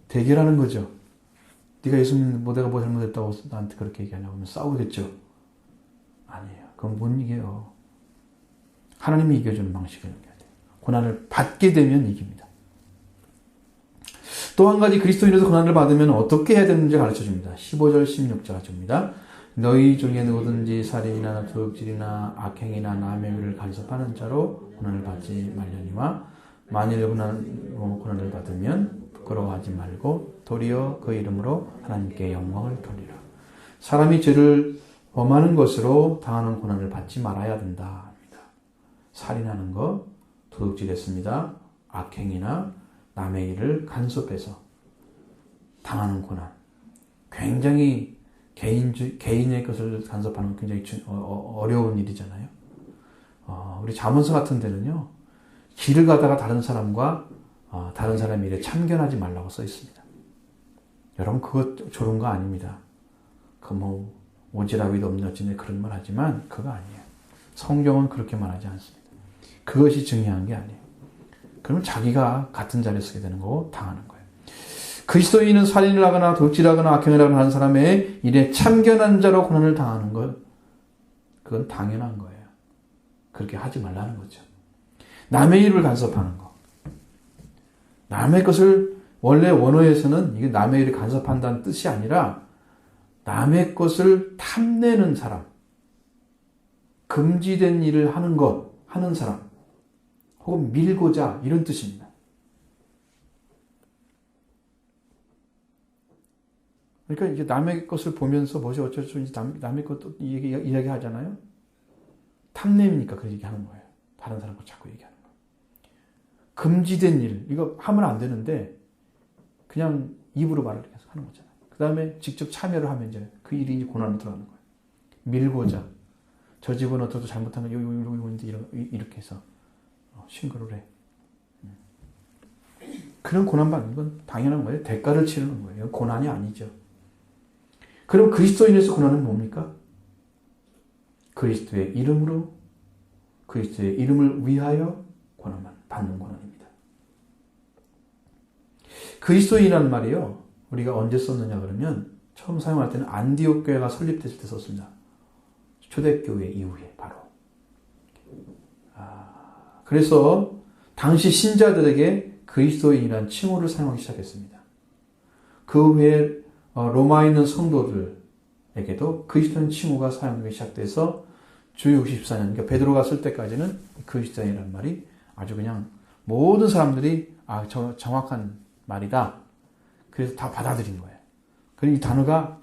대결하는 거죠. 네가 예수 믿는 내가 뭐 잘못했다고 나한테 그렇게 얘기하냐고 하면 싸우겠죠. 아니에요. 그건 못 이겨요. 하나님이 이겨주는 방식을 이겨야 돼요. 고난을 받게 되면 이깁니다. 또 한 가지 그리스도인으로서 고난을 받으면 어떻게 해야 되는지 가르쳐줍니다. 15절 16절 줍니다. 너희 중에 누구든지 살인이나 도둑질이나 악행이나 남의 의를 간섭하는 자로 고난을 받지 말려니와 만일 고난을 받으면 부끄러워하지 말고 도리어 그 이름으로 하나님께 영광을 돌리라. 사람이 죄를 범하는 것으로 당하는 고난을 받지 말아야 된다. 살인하는 것, 도둑질했습니다. 악행이나 남의 일을 간섭해서 당하는 고난. 굉장히 개인의 것을 간섭하는 굉장히 어려운 일이잖아요. 우리 잠언서 같은 데는요, 길을 가다가 다른 사람과 다른 사람의 일에 참견하지 말라고 써 있습니다. 여러분, 그거 좋은 거 아닙니다. 오지랖이도 없는 어찌네 그런 말 하지만 그거 아니에요. 성경은 그렇게 말하지 않습니다. 그것이 중요한 게 아니에요. 그러면 자기가 같은 자리에 서게 되는 거고 당하는 거예요. 그리스도인은 살인을 하거나 도둑질하거나 악행을 하거나 하는 사람의 일에 참견한 자로 고난을 당하는 것, 그건 당연한 거예요. 그렇게 하지 말라는 거죠. 남의 일을 간섭하는 거. 남의 것을 원래 원어에서는 이게 남의 일을 간섭한다는 뜻이 아니라 남의 것을 탐내는 사람, 금지된 일을 하는 사람, 혹은 밀고자 이런 뜻입니다. 그러니까 이제 남의 것을 보면서 뭐지 어쩔 수 있는지 남의 것도 이야기하잖아요. 탐냄이니까 그 얘기하는 거예요. 다른 사람 거 자꾸 얘기하는 거예요. 금지된 일, 이거 하면 안 되는데 그냥 입으로 말을 계속 하는 거잖아요. 그 다음에 직접 참여를 하면 이제 그 일이 고난으로 들어가는 거예요. 밀고자. 저 집은 어떠도 잘못한 거 이렇게 해서 신고를 해. 그런 고난받는 건 당연한 거예요. 대가를 치르는 거예요. 고난이 아니죠. 그럼 그리스도인에서 고난은 뭡니까? 그리스도의 이름으로, 그리스도의 이름을 위하여 받는 고난입니다. 그리스도인이라는 말이요, 우리가 언제 썼느냐 그러면 처음 사용할 때는 안디옥 교회가 설립됐을 때 썼습니다. 초대교회 이후에 바로. 그래서 당시 신자들에게 그리스도인이라는 칭호를 사용하기 시작했습니다. 그 후에 로마에 있는 성도들에게도 그리스도인 칭호가 사용되기 시작돼서 주 64년, 그러니까 베드로가 쓸 때까지는 그리스도인이라는 말이 아주 그냥 모든 사람들이 정확한 말이다. 그래서 다 받아들인 거예요. 그리고 이 단어가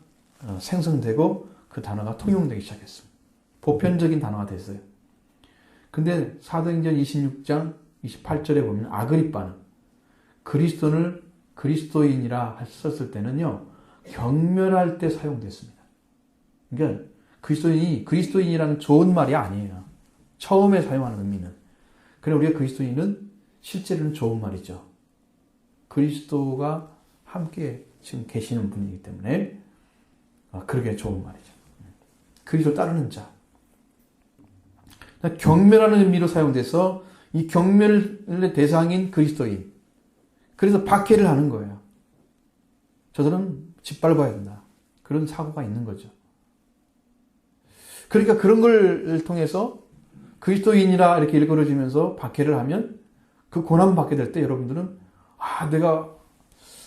생성되고 그 단어가 통용되기 시작했습니다. 보편적인 단어가 됐어요. 근데 사도행전 26장 28절에 보면 아그리빠는 그리스도를 그리스도인이라 썼을 때는요, 경멸할 때 사용됐습니다. 그러니까 그리스도인이라는 좋은 말이 아니에요. 처음에 사용하는 의미는. 그래 우리가 그리스도인은 실제로는 좋은 말이죠. 그리스도가 함께 지금 계시는 분이기 때문에 그러게 좋은 말이죠. 그리스도 따르는 자. 경멸하는 의미로 사용돼서 이 경멸의 대상인 그리스도인. 그래서 박해를 하는 거예요. 저들은 짓밟아야 된다. 그런 사고가 있는 거죠. 그러니까 그런 걸 통해서 그리스도인이라 이렇게 일컬어지면서 박해를 하면 그 고난받게 될 때 여러분들은 내가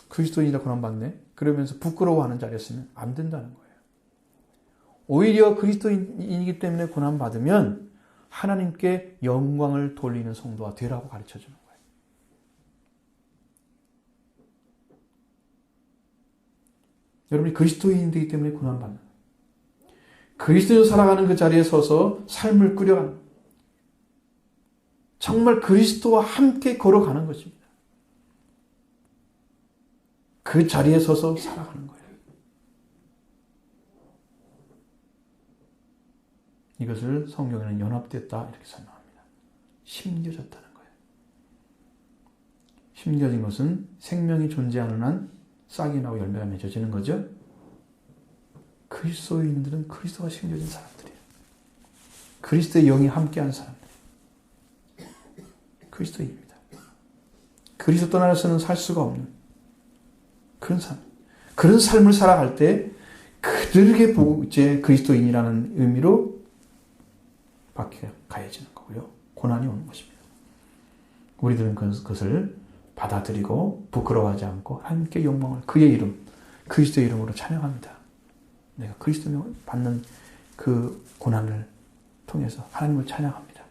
그리스도인이라 고난받네. 그러면서 부끄러워하는 자리였으면 안 된다는 거예요. 오히려 그리스도인이기 때문에 고난받으면 하나님께 영광을 돌리는 성도가 되라고 가르쳐주는 거예요. 여러분이 그리스도인이기 때문에 고난받는 거예요. 그리스도인으로 살아가는 그 자리에 서서 삶을 꾸려가는 거예요. 정말 그리스도와 함께 걸어가는 것입니다. 그 자리에 서서 살아가는 거예요. 이것을 성경에는 연합됐다 이렇게 설명합니다. 심겨졌다는 거예요. 심겨진 것은 생명이 존재하는 한 싹이 나고 열매가 맺어지는 거죠. 그리스도인들은 그리스도가 심겨진 사람들이에요. 그리스도의 영이 함께한 사람들. 그리스도입니다. 그리스도 떠나서는 살 수가 없는 그런 삶. 그런 삶을 살아갈 때 그들에게 이제 그리스도인이라는 의미로 박해 가해지는 거고요. 고난이 오는 것입니다. 우리들은 그것을 받아들이고 부끄러워하지 않고 함께 영광을 그의 이름, 그리스도의 이름으로 찬양합니다. 내가 그리스도를 받는 그 고난을 통해서 하나님을 찬양합니다.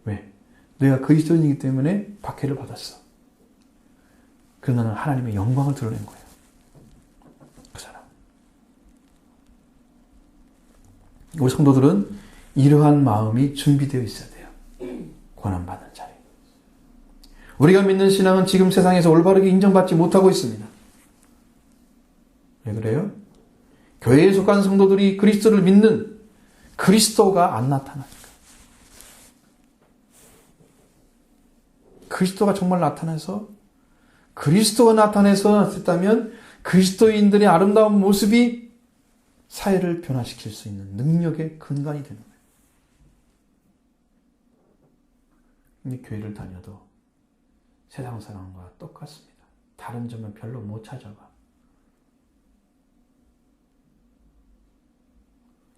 왜? 내가 그리스도인이기 때문에 박해를 받았어. 그러나 나는 하나님의 영광을 드러낸 거예요. 그 사람. 우리 성도들은 이러한 마음이 준비되어 있어야 돼요. 고난받는 자리. 우리가 믿는 신앙은 지금 세상에서 올바르게 인정받지 못하고 있습니다. 왜 그래요? 교회에 속한 성도들이 그리스도를 믿는 그리스도가 안 나타나니까. 그리스도가 정말 나타나서 그리스도가 나타났다면 그리스도인들의 아름다운 모습이 사회를 변화시킬 수 있는 능력의 근간이 되는 거예요. 이 교회를 다녀도 세상 사람과 똑같습니다. 다른 점은 별로 못 찾아봐.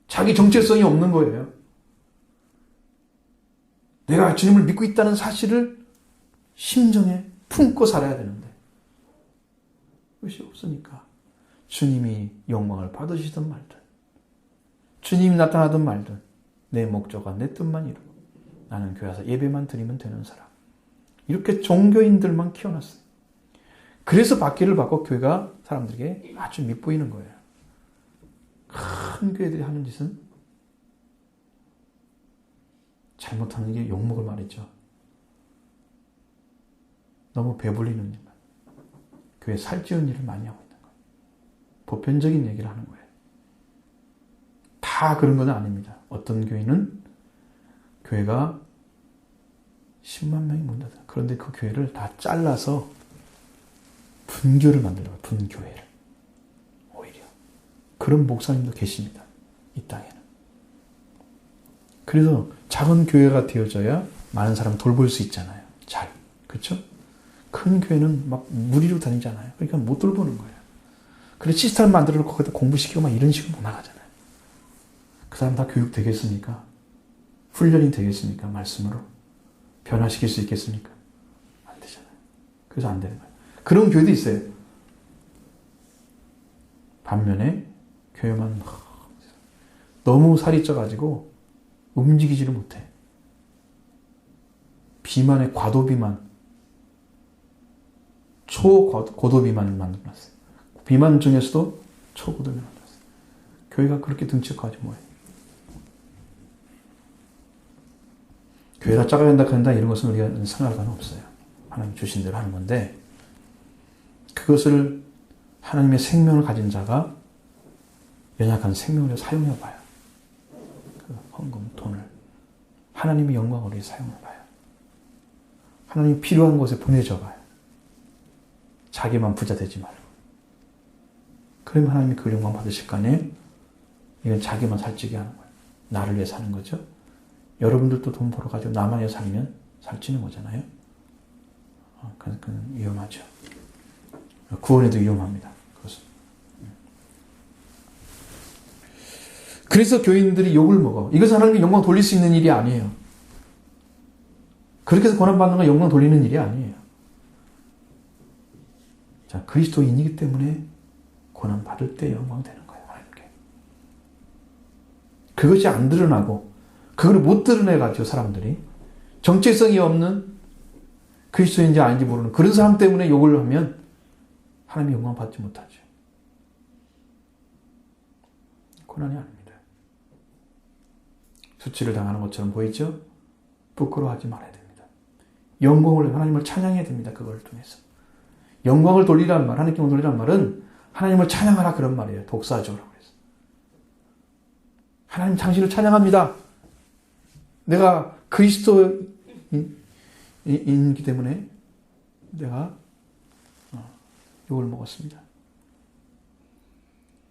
자기 정체성이 없는 거예요. 내가 주님을 믿고 있다는 사실을 심정에 품고 살아야 되는데 그것이 없으니까 주님이 영광을 받으시든 말든 주님이 나타나든 말든 내 목적과 내 뜻만 이루고 나는 교회 와서 예배만 드리면 되는 사람. 이렇게 종교인들만 키워놨어요. 그래서 박해를 받고 교회가 사람들에게 아주 밉보이는 거예요. 큰 교회들이 하는 짓은 잘못하는 게 욕먹을 말이죠. 너무 배불리는 일, 교회 살찌운 일을 많이 하고 있는 거예요. 보편적인 얘기를 하는 거예요. 다 그런 건 아닙니다. 어떤 교회는 교회가 10만 명이 문 닫아요. 그런데 그 교회를 다 잘라서 분교를 만들어요. 분교회를. 오히려. 그런 목사님도 계십니다. 이 땅에는. 그래서 작은 교회가 되어져야 많은 사람 돌볼 수 있잖아요. 잘. 그렇죠? 큰 교회는 막 무리로 다니잖아요. 그러니까 못 돌보는 거예요. 그래서 시스템을 만들어 놓고 거기다 공부시키고 막 이런 식으로 못 나가잖아요. 그 사람 다 교육 되겠습니까? 훈련이 되겠습니까? 말씀으로. 변화시킬 수 있겠습니까? 안 되잖아요. 그래서 안 되는 거예요. 그런 교회도 있어요. 반면에 교회만 너무 살이 쪄가지고 움직이지를 못해. 비만에 과도비만, 초고도비만을 만들어놨어요. 비만 중에서도 초고도비만 만들었어요. 교회가 그렇게 등치가 가지고 뭐예요? 교회가 작아야 된다 이런 것은 우리가 생각할 건 없어요. 하나님 주신 대로 하는 건데 그것을 하나님의 생명을 가진 자가 연약한 생명을 사용해 봐요. 그 헌금, 돈을 하나님의 영광을 위해 사용해 봐요. 하나님이 필요한 곳에 보내줘 봐요. 자기만 부자 되지 말고. 그러면 하나님이 그 영광 받으실 거 아니에요? 이건 자기만 살찌게 하는 거예요. 나를 위해 사는 거죠. 여러분들도 돈 벌어가지고 나만 위해 살면 살찌는 거잖아요. 그건 위험하죠. 구원에도 위험합니다. 그것은. 그래서 교인들이 욕을 먹어. 이것은 하나님께 영광 돌릴 수 있는 일이 아니에요. 그렇게 해서 고난받는 건 영광 돌리는 일이 아니에요. 자, 그리스도인이기 때문에 고난받을 때 영광 되는 거예요. 하나님께. 그것이 안 드러나고 그걸 못 드러내가지고 사람들이 정체성이 없는 그리스도인지 아닌지 모르는 그런 사람 때문에 욕을 하면 하나님의 영광 받지 못하죠. 고난이 아닙니다. 수치를 당하는 것처럼 보이죠? 부끄러워하지 말아야 됩니다. 영광을 하나님을 찬양해야 됩니다. 그걸 통해서. 영광을 돌리라는 말, 하나님께 돌리라는 말은 하나님을 찬양하라 그런 말이에요. 독사적으로. 하나님 당신을 찬양합니다. 내가 그리스도인이기 때문에 내가 욕을 먹었습니다.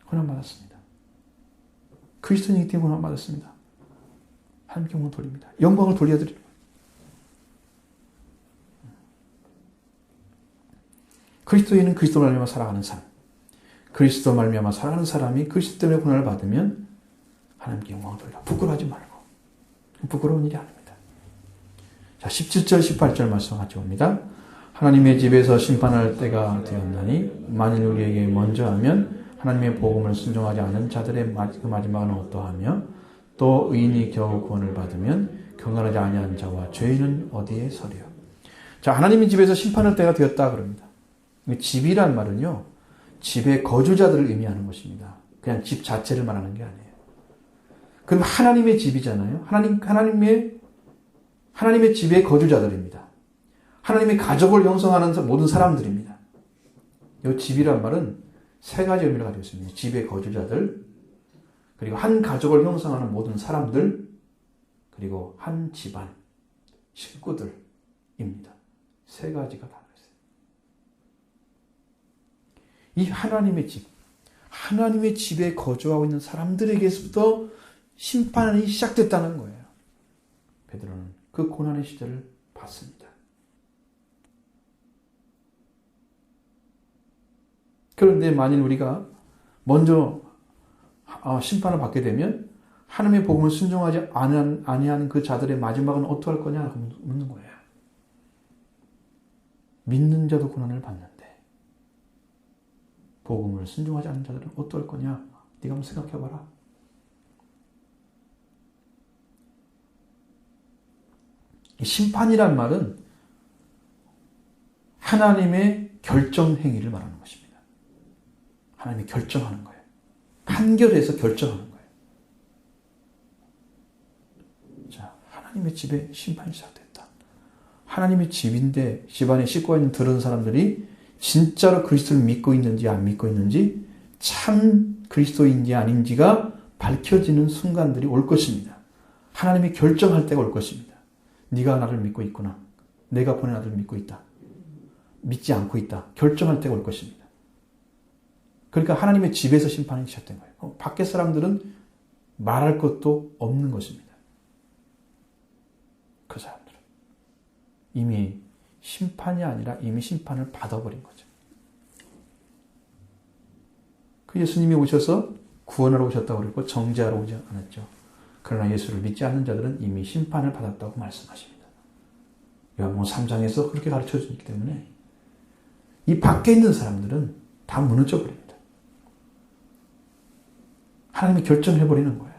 고난받았습니다. 그리스도인이기 때문에 고난받았습니다. 하나님께 영광을 돌립니다. 영광을 돌려드립니다. 그리스도인은 그리스도를 말미암아 살아가는 삶. 그리스도 말미암아 살아가는 사람이 그리스도 때문에 고난을 받으면 하나님께 영광을 돌려. 부끄러워하지 말고. 부끄러운 일이 아닙니다. 자, 17절, 18절 말씀 같이 봅니다. 하나님의 집에서 심판할 때가 되었나니 만일 우리에게 먼저 하면 하나님의 복음을 순종하지 않은 자들의 그 마지막은 어떠하며 또 의인이 겨우 구원을 받으면 경건하지 아니한 자와 죄인은 어디에 서려. 자, 하나님의 집에서 심판할 때가 되었다 그럽니다. 집이란 말은요, 집의 거주자들을 의미하는 것입니다. 그냥 집 자체를 말하는 게 아니에요. 그럼 하나님의 집이잖아요. 하나님의 집의 거주자들입니다. 하나님의 가족을 형성하는 모든 사람들입니다. 이 집이란 말은 세 가지 의미를 가지고 있습니다. 집의 거주자들, 그리고 한 가족을 형성하는 모든 사람들, 그리고 한 집안, 식구들입니다. 세 가지가 다 있어요. 이 하나님의 집, 하나님의 집에 거주하고 있는 사람들에게서부터 심판이 시작됐다는 거예요. 베드로는 그 고난의 시절을 봤습니다. 그런데 만일 우리가 먼저 심판을 받게 되면 하나님의 복음을 순종하지 아니하는 그 자들의 마지막은 어떠할 거냐고 묻는 거예요. 믿는 자도 고난을 받는데 복음을 순종하지 않는 자들은 어떠할 거냐? 네가 한번 생각해봐라. 심판이란 말은 하나님의 결정 행위를 말하는 것입니다. 하나님이 결정하는 거예요. 판결해서 결정하는 거예요. 자, 하나님의 집에 심판이 시작됐다. 하나님의 집인데 집안에 식구가 있는 들은 사람들이 진짜로 그리스도를 믿고 있는지 안 믿고 있는지 참 그리스도인지 아닌지가 밝혀지는 순간들이 올 것입니다. 하나님이 결정할 때가 올 것입니다. 네가 나를 믿고 있구나. 내가 보낸 아들을 믿고 있다. 믿지 않고 있다. 결정할 때가 올 것입니다. 그러니까 하나님의 집에서 심판이 시작된 거예요. 밖에 사람들은 말할 것도 없는 것입니다. 그 사람들은 이미 심판이 아니라 이미 심판을 받아버린 거죠. 그 예수님이 오셔서 구원하러 오셨다고 그랬고 정죄하러 오지 않았죠. 그러나 예수를 믿지 않는 자들은 이미 심판을 받았다고 말씀하십니다. 요한복음 3장에서 그렇게 가르쳐 주기 때문에 이 밖에 있는 사람들은 다 무너져 버립니다. 하나님이 결정해버리는 거예요.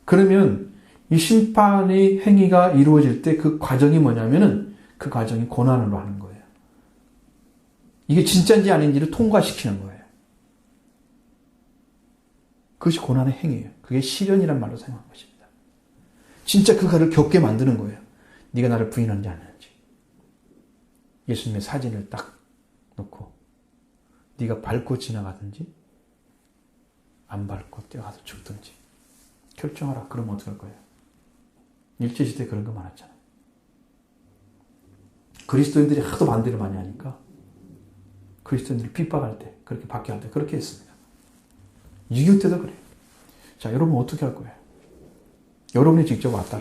그러면 이 심판의 행위가 이루어질 때 그 과정이 뭐냐면은 그 과정이 고난으로 하는 거예요. 이게 진짜인지 아닌지를 통과시키는 거예요. 그것이 고난의 행위예요. 그게 시련이란 말로 사용한 것입니다. 진짜 그거를 겪게 만드는 거예요. 네가 나를 부인하는지 안 하는지. 예수님의 사진을 딱 놓고 네가 밟고 지나가든지 안 밟고 뛰어가서 죽든지 결정하라. 그러면 어떡할 거예요? 일제시대에 그런 거 많았잖아요. 그리스도인들이 하도 반대를 많이 하니까 그리스도인들이 핍박할 때, 그렇게 박해할 때 그렇게 했습니다. 6.25 때도 그래요. 자, 여러분 어떻게 할 거예요? 여러분이 직접 왔다.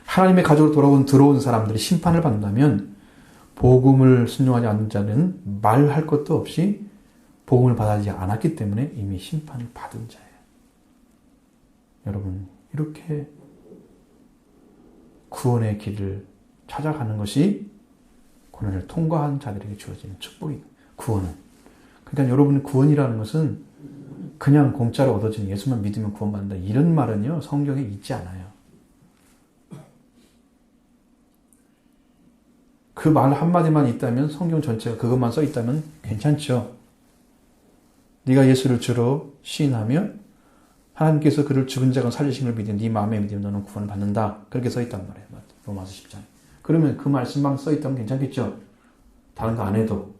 하나님의 가족으로 들어온 사람들이 심판을 받는다면 복음을 순종하지 않는 자는 말할 것도 없이 복음을 받아들이지 않았기 때문에 이미 심판을 받은 자예요. 여러분, 이렇게 구원의 길을 찾아가는 것이 고난을 통과한 자들에게 주어지는 축복입니다. 구원은. 그러니까 여러분, 구원이라는 것은 그냥 공짜로 얻어지는 예수만 믿으면 구원받는다. 이런 말은요, 성경에 있지 않아요. 그 말 한마디만 있다면, 성경 전체가 그것만 써 있다면 괜찮죠. 네가 예수를 주로 시인하며 하나님께서 그를 죽은 자가 살리신 걸 믿으면 네 마음에 믿으면 너는 구원을 받는다. 그렇게 써 있단 말이에요. 로마서 10장에. 그러면 그 말씀만 써 있다면 괜찮겠죠. 다른 거 안 해도.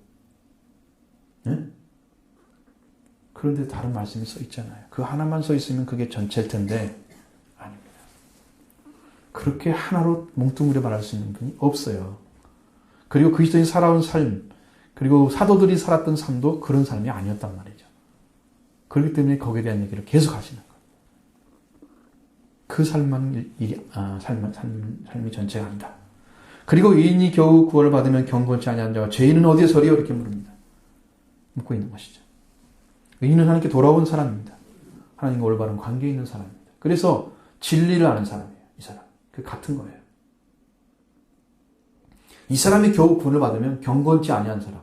네? 그런데 다른 말씀이 써 있잖아요. 그 하나만 써 있으면 그게 전체일 텐데 아닙니다. 그렇게 하나로 뭉뚱그려 말할 수 있는 분이 없어요. 그리고 그리스도인이 살아온 삶, 그리고 사도들이 살았던 삶도 그런 삶이 아니었단 말이죠. 그렇기 때문에 거기에 대한 얘기를 계속 하시는 거예요. 그 삶이 전체가 아니다. 그리고 의인이 겨우 구원을 받으면 경건치 아니한 자와 죄인은 어디에 서리요? 이렇게 물습니다. 묻고 있는 것이죠. 의인은 하나님께 돌아온 사람입니다. 하나님과 올바른 관계에 있는 사람입니다. 그래서 진리를 아는 사람이에요. 이 사람. 그 같은 거예요. 이 사람이 겨우 구원을 받으면 경건치 아니한 사람.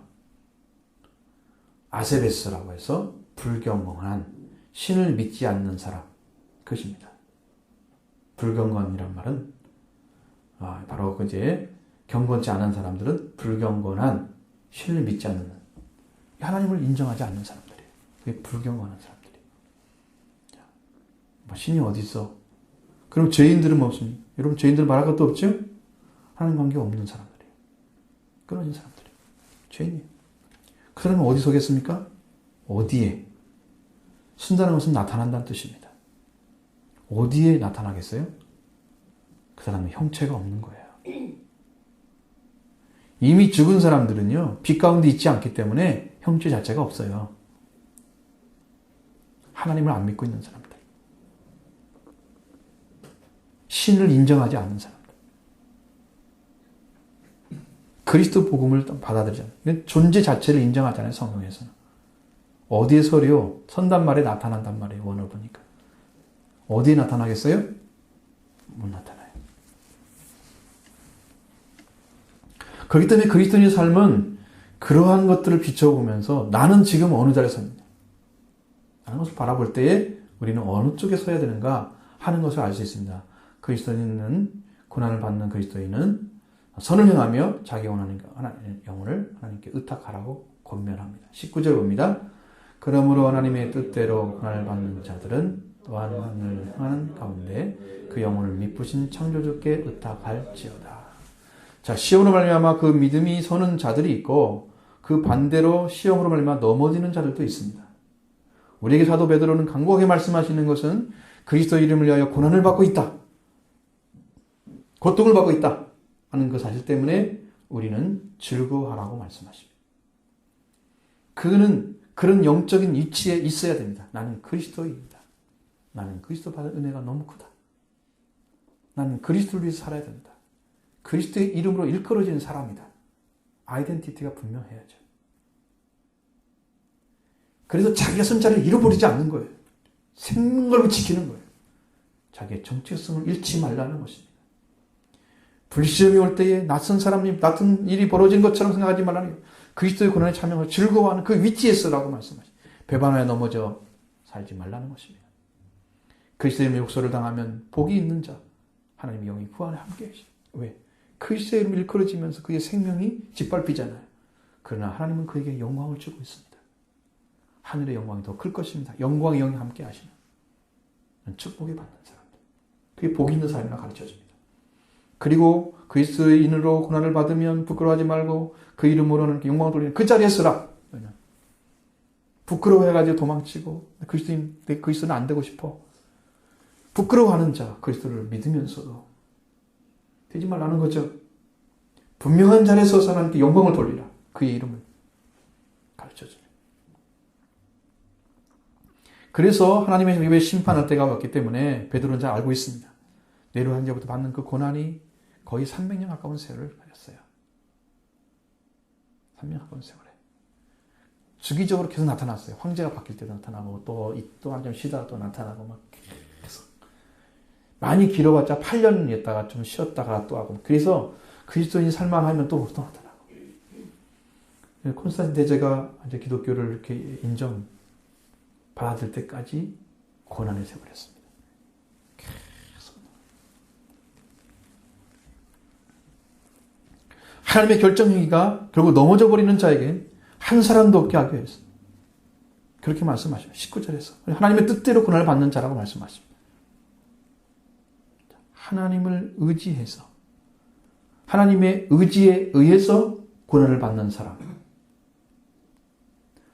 아세베스라고 해서 불경건한 신을 믿지 않는 사람. 그것입니다. 불경건이란 말은 바로 이제 경건치 않은 사람들은 불경건한 신을 믿지 않는 하나님을 인정하지 않는 사람들이에요. 그게 불경건한 사람들이에요. 신이 어디 있어? 그럼 죄인들은 뭐 없습니까? 여러분 죄인들은 말할 것도 없죠? 하나님 관계 없는 사람들이에요. 끊어진 사람들이에요. 죄인이에요. 그 사람은 어디 서겠습니까? 어디에? 쓴다는 것은 나타난다는 뜻입니다. 어디에 나타나겠어요? 그 사람은 형체가 없는 거예요. 이미 죽은 사람들은요, 빛 가운데 있지 않기 때문에 형체 자체가 없어요. 하나님을 안 믿고 있는 사람들. 신을 인정하지 않는 사람들. 그리스도 복음을 받아들이잖아요. 존재 자체를 인정하잖아요, 성경에서는. 어디에 서려? 선단 말에 나타난단 말이에요, 원어 보니까. 어디에 나타나겠어요? 못 나타나요. 그렇기 때문에 그리스도인의 삶은 그러한 것들을 비춰보면서 나는 지금 어느 자리에 서 있느냐 하는 것을 바라볼 때에 우리는 어느 쪽에 서야 되는가 하는 것을 알 수 있습니다. 그리스도인은, 고난을 받는 그리스도인은 선을 행하며 자기 영혼을 하나님께 의탁하라고 권면합니다. 19절 봅니다. 그러므로 하나님의 뜻대로 고난을 받는 자들은 또한 하늘을 향하는 가운데 그 영혼을 미쁘신 창조주께 의탁할지어다. 자, 시험으로 말미암아 그 믿음이 서는 자들이 있고 그 반대로 시험으로 말미암아 넘어지는 자들도 있습니다. 우리에게 사도 베드로는 강곡하게 말씀하시는 것은 그리스도 이름을 위하여 고난을 받고 있다. 고통을 받고 있다. 하는 그 사실 때문에 우리는 즐거워하라고 말씀하십니다. 그는 그런 영적인 위치에 있어야 됩니다. 나는 그리스도입니다. 나는 그리스도 받은 은혜가 너무 크다. 나는 그리스도를 위해서 살아야 된다. 그리스도의 이름으로 일컬어지는 사람이다. 아이덴티티가 분명해야죠. 그래서 자기가 쓴 자를 잃어버리지 않는 거예요. 생명을 걸고 지키는 거예요. 자기의 정체성을 잃지 말라는 것입니다. 불시험이 올 때에 낯선 사람이 낯선 일이 벌어진 것처럼 생각하지 말라는 거예요. 그리스도의 고난에 참여하고 즐거워하는 그 위치에 서라고 말씀하십니다. 배반하여 넘어져 살지 말라는 것입니다. 그리스도의 욕설을 당하면 복이 있는 자, 하나님의 영이 그 안에 함께 계십니다. 왜? 그리스도의 이름을 일컬어지면서 그의 생명이 짓밟히잖아요. 그러나 하나님은 그에게 영광을 주고 있습니다. 하늘의 영광이 더 클 것입니다. 영광의 영이 함께 하시는 축복을 받는 사람들. 그게 복이 있는 사람이라 가르쳐줍니다. 그리고 그리스도의 인으로 고난을 받으면 부끄러워하지 말고 그 이름으로는 영광을 돌리는 그 자리에 서라. 부끄러워해가지고 도망치고 그리스도는 안 되고 싶어. 부끄러워하는 자, 그리스도를 믿으면서도 되지 말라는 거죠. 분명한 자리에 서서 하나님께 영광을 돌리라. 그의 이름을 가르쳐줍니다. 그래서 하나님의 입에 심판할 때가 왔기 때문에 베드로는 잘 알고 있습니다. 네로 황제부터 받는 그 고난이 거의 300년 가까운 세월을 가졌어요. 300년 가까운 세월에. 주기적으로 계속 나타났어요. 황제가 바뀔 때도 나타나고 또 한참 쉬다가 또 나타나고 막 계속. 많이 길어봤자 8년이었다가 좀 쉬었다가 또 하고. 그래서 그리스도인이 살만하면 또 나타나고. 콘스탄틴 대제가 이제 기독교를 이렇게 받아들 때까지 고난의 세월이었습니다. 하나님의 결정행위가 결국 넘어져 버리는 자에게 한 사람도 없게 하기 위해서 그렇게 말씀하십니다. 19절에서 하나님의 뜻대로 고난을 받는 자라고 말씀하십니다. 하나님을 의지해서 하나님의 의지에 의해서 고난을 받는 사람,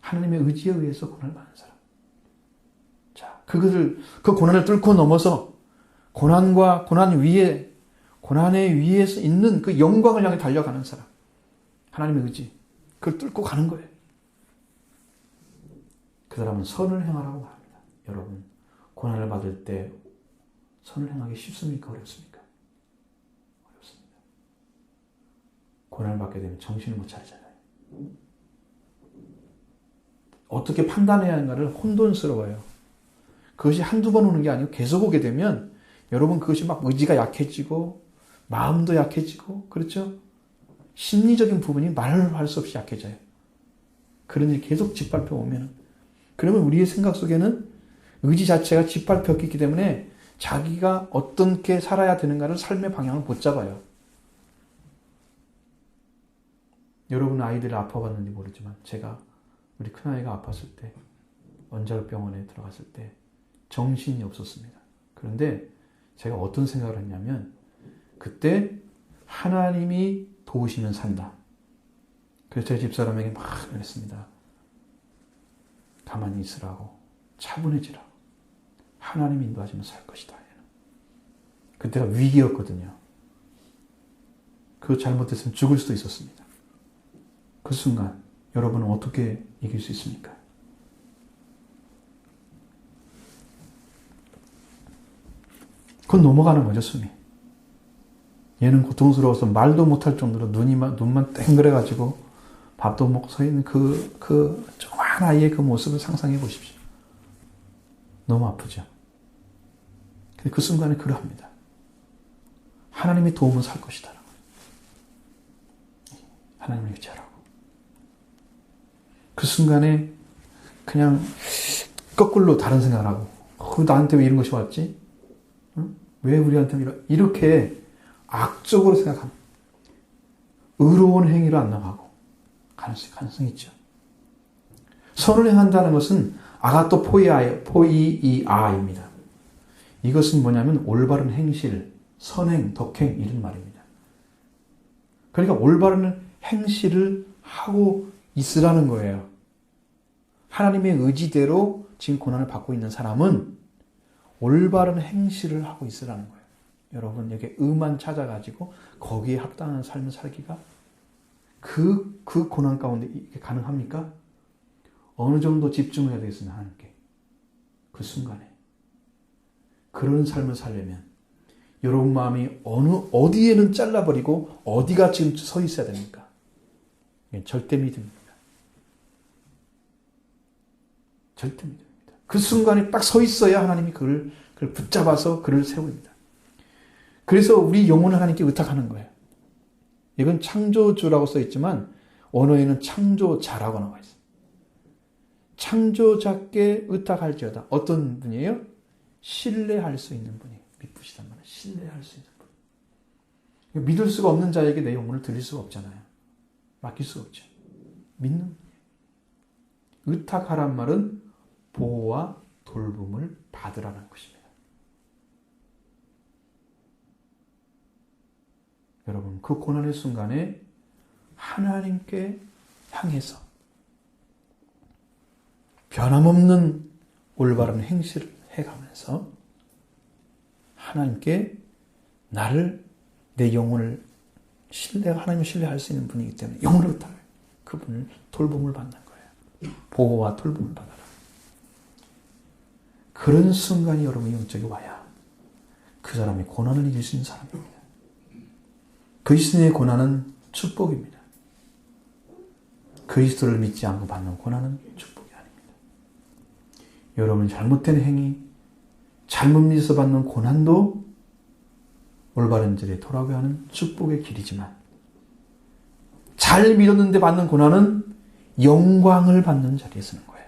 하나님의 의지에 의해서 고난을 받는 사람. 자, 그 고난을 뚫고 넘어서 고난의 위에서 있는 그 영광을 향해 달려가는 사람. 하나님의 의지. 그걸 뚫고 가는 거예요. 그 사람은 선을 행하라고 말합니다. 여러분, 고난을 받을 때 선을 행하기 쉽습니까? 어렵습니까? 어렵습니다. 고난을 받게 되면 정신을 못 차리잖아요. 어떻게 판단해야 하는가를 혼돈스러워요. 그것이 한두 번 오는 게 아니고 계속 오게 되면 여러분 그것이 막 의지가 약해지고 마음도 약해지고 그렇죠? 심리적인 부분이 말을 할 수 없이 약해져요. 그런 일이 계속 짓밟혀 오면 그러면 우리의 생각 속에는 의지 자체가 짓밟혔기 때문에 자기가 어떻게 살아야 되는가를 삶의 방향을 못 잡아요. 여러분 아이들이 아파봤는지 모르지만 제가 우리 큰아이가 아팠을 때 원자력병원에 들어갔을 때 정신이 없었습니다. 그런데 제가 어떤 생각을 했냐면 그때 하나님이 도우시면 산다. 그래서 제 집사람에게 막 그랬습니다. 가만히 있으라고. 차분해지라고. 하나님 인도하시면 살 것이다. 그때가 위기였거든요. 그거 잘못했으면 죽을 수도 있었습니다. 그 순간 여러분은 어떻게 이길 수 있습니까? 그건 넘어가는 거죠, 숨이. 얘는 고통스러워서 말도 못할 정도로 눈만 땡그래가지고 밥도 먹고 서 있는 그 조그만 아이의 그 모습을 상상해 보십시오. 너무 아프죠? 그 순간에 그러합니다. 하나님의 도움은 살 것이다. 하나님을 의지하라고. 그 순간에 그냥 거꾸로 다른 생각을 하고 나한테 왜 이런 것이 왔지? 응? 왜 우리한테 이렇게 악적으로 생각합니다. 의로운 행위로 안 나가고 가능성이 있죠. 선을 행한다는 것은 아가토 포이이아입니다. 이것은 뭐냐면 올바른 행실, 선행, 덕행 이런 말입니다. 그러니까 올바른 행실을 하고 있으라는 거예요. 하나님의 의지대로 지금 고난을 받고 있는 사람은 올바른 행실을 하고 있으라는 거예요. 여러분 여기 의만 찾아가지고 거기에 합당한 삶을 살기가 그 고난 가운데 이게 가능합니까? 어느 정도 집중을 해야 되겠습니까? 하나님께. 그 순간에. 그런 삶을 살려면 여러분 마음이 어디에는 잘라버리고 어디가 지금 서 있어야 됩니까? 절대 믿음입니다. 절대 믿음입니다. 그 순간에 딱 서 있어야 하나님이 그를 붙잡아서 그를 세웁니다. 그래서 우리 영혼을 하나님께 의탁하는 거예요. 이건 창조주라고 써있지만 언어에는 창조자라고 나와 있어요. 창조자께 의탁할지어다. 어떤 분이에요? 신뢰할 수 있는 분이. 믿으시단 말이에요. 신뢰할 수 있는 분. 믿을 수가 없는 자에게 내 영혼을 드릴 수가 없잖아요. 맡길 수가 없죠. 믿는 분이에요. 의탁하란 말은 보호와 돌봄을 받으라는 것입니다. 여러분, 그 고난의 순간에 하나님께 향해서 변함없는 올바른 행실을 해가면서 하나님께 내 영혼을 하나님을 신뢰할 수 있는 분이기 때문에 영혼을 의탁해요. 그분을 돌봄을 받는 거예요. 보호와 돌봄을 받아라. 그런 순간이 여러분 영적에 와야 그 사람이 고난을 이길 수 있는 사람입니다. 그리스도의 고난은 축복입니다. 그리스도를 믿지 않고 받는 고난은 축복이 아닙니다. 여러분 잘못된 행위, 잘못 믿어서 받는 고난도 올바른 길에 돌아가야 하는 축복의 길이지만 잘 믿었는데 받는 고난은 영광을 받는 자리에 서는 거예요.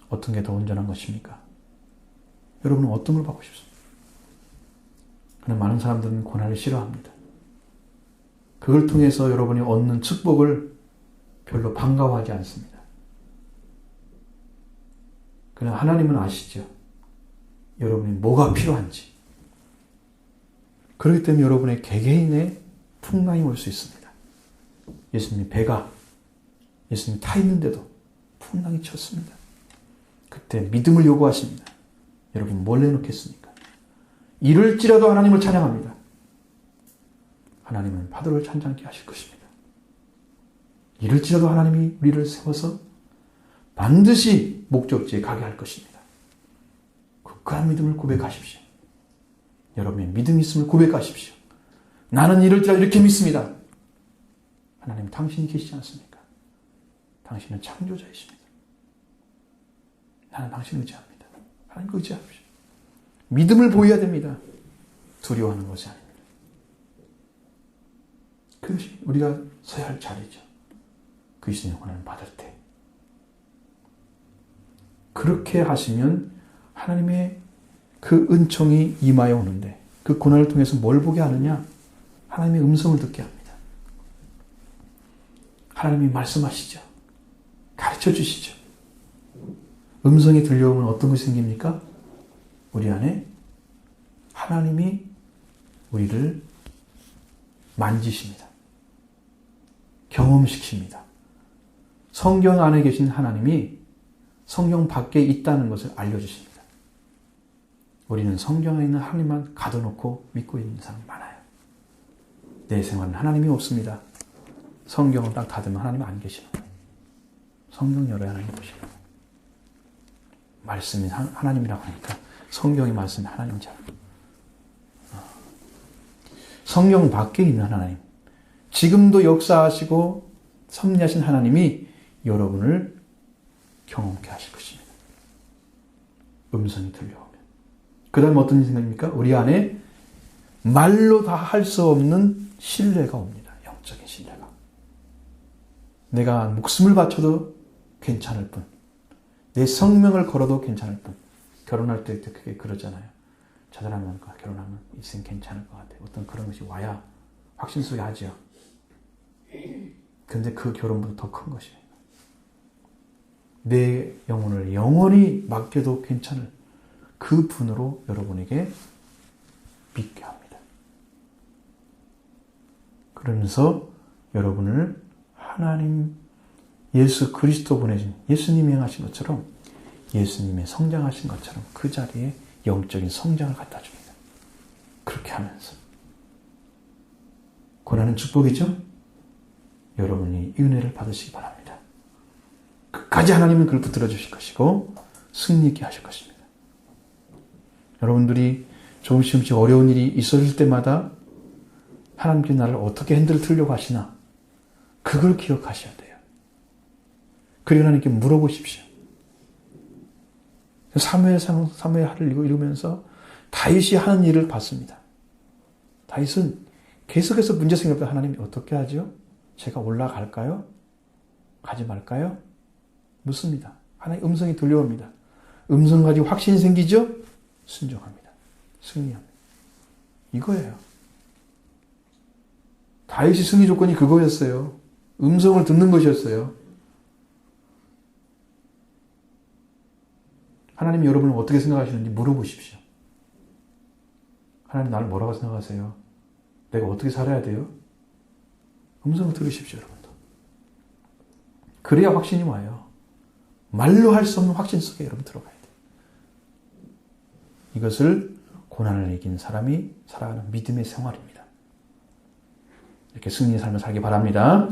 어떤 게 더 온전한 것입니까? 여러분은 어떤 걸 받고 싶습니까? 그러나 많은 사람들은 고난을 싫어합니다. 그걸 통해서 여러분이 얻는 축복을 별로 반가워하지 않습니다. 그러나 하나님은 아시죠? 여러분이 뭐가 필요한지. 그렇기 때문에 여러분의 개개인의 풍랑이 올 수 있습니다. 예수님이 배가 예수님이 타 있는데도 풍랑이 쳤습니다. 그때 믿음을 요구하십니다. 여러분 뭘 내놓겠습니까? 이럴지라도 하나님을 찬양합니다. 하나님은 파도를 찬장케 하실 것입니다. 이럴지라도 하나님이 우리를 세워서 반드시 목적지에 가게 할 것입니다. 굳건한 믿음을 고백하십시오. 여러분의 믿음이 있음을 고백하십시오. 나는 이럴지라도 이렇게 믿습니다. 하나님 당신이 계시지 않습니까? 당신은 창조자이십니다. 나는 당신을 의지합니다. 하나님 의지하십시오. 믿음을 보여야 됩니다. 두려워하는 것이 아닙니다. 그것이 우리가 서야 할 자리죠. 그리스도의 영광을 받을 때. 그렇게 하시면 하나님의 그 은총이 임하여 오는데 그 고난을 통해서 뭘 보게 하느냐? 하나님의 음성을 듣게 합니다. 하나님이 말씀하시죠. 가르쳐 주시죠. 음성이 들려오면 어떤 것이 생깁니까? 우리 안에 하나님이 우리를 만지십니다. 경험시킵니다. 성경 안에 계신 하나님이 성경 밖에 있다는 것을 알려주십니다. 우리는 성경 안에 있는 하나님만 가둬놓고 믿고 있는 사람 많아요. 내 생활은 하나님이 없습니다. 성경을 딱 닫으면 하나님 안 계시는 거예요. 성경 열어야 하나님 보시는 거예요. 말씀이 하나님이라고 하니까 성경의 말씀이 하나님 잘. 성경 밖에 있는 하나님, 지금도 역사하시고 섭리하신 하나님이 여러분을 경험케 하실 것입니다. 음성이 들려오면. 그 다음 어떤 생각입니까? 우리 안에 말로 다 할 수 없는 신뢰가 옵니다. 영적인 신뢰가. 내가 목숨을 바쳐도 괜찮을 뿐, 내 성명을 걸어도 괜찮을 뿐. 결혼할 때 그게 그러잖아요. 저 사람과 결혼하면 인생 괜찮을 것 같아요. 어떤 그런 것이 와야 확신 속에 하죠. 근데 그 결혼보다 더 큰 것이에요. 내 영혼을 영원히 맡겨도 괜찮을 그 분으로 여러분에게 믿게 합니다. 그러면서 여러분을 하나님 예수 그리스도 보내신 예수님이 행하신 것처럼 예수님의 성장하신 것처럼 그 자리에 영적인 성장을 갖다 줍니다. 그렇게 하면서 고난은 축복이죠? 여러분이 이 은혜를 받으시기 바랍니다. 끝까지 하나님은 그를 붙들어 주실 것이고 승리있게 하실 것입니다. 여러분들이 조금씩 어려운 일이 있어질 때마다 하나님께 나를 어떻게 핸들을 틀려고 하시나 그걸 기억하셔야 돼요. 그리고 하나님께 물어보십시오. 사무엘하를 읽으면서 다윗이 하는 일을 봤습니다. 다윗은 계속해서 문제 생겼다. 하나님이 어떻게 하죠? 제가 올라갈까요? 가지 말까요? 묻습니다. 하나님의 음성이 들려옵니다. 음성 가지고 확신이 생기죠? 순종합니다. 승리합니다. 이거예요. 다윗의 승리 조건이 그거였어요. 음성을 듣는 것이었어요. 하나님이 여러분을 어떻게 생각하시는지 물어보십시오. 하나님 나를 뭐라고 생각하세요? 내가 어떻게 살아야 돼요? 음성을 들으십시오, 여러분도. 그래야 확신이 와요. 말로 할 수 없는 확신 속에 여러분 들어가야 돼요. 이것을 고난을 이긴 사람이 살아가는 믿음의 생활입니다. 이렇게 승리의 삶을 살기 바랍니다.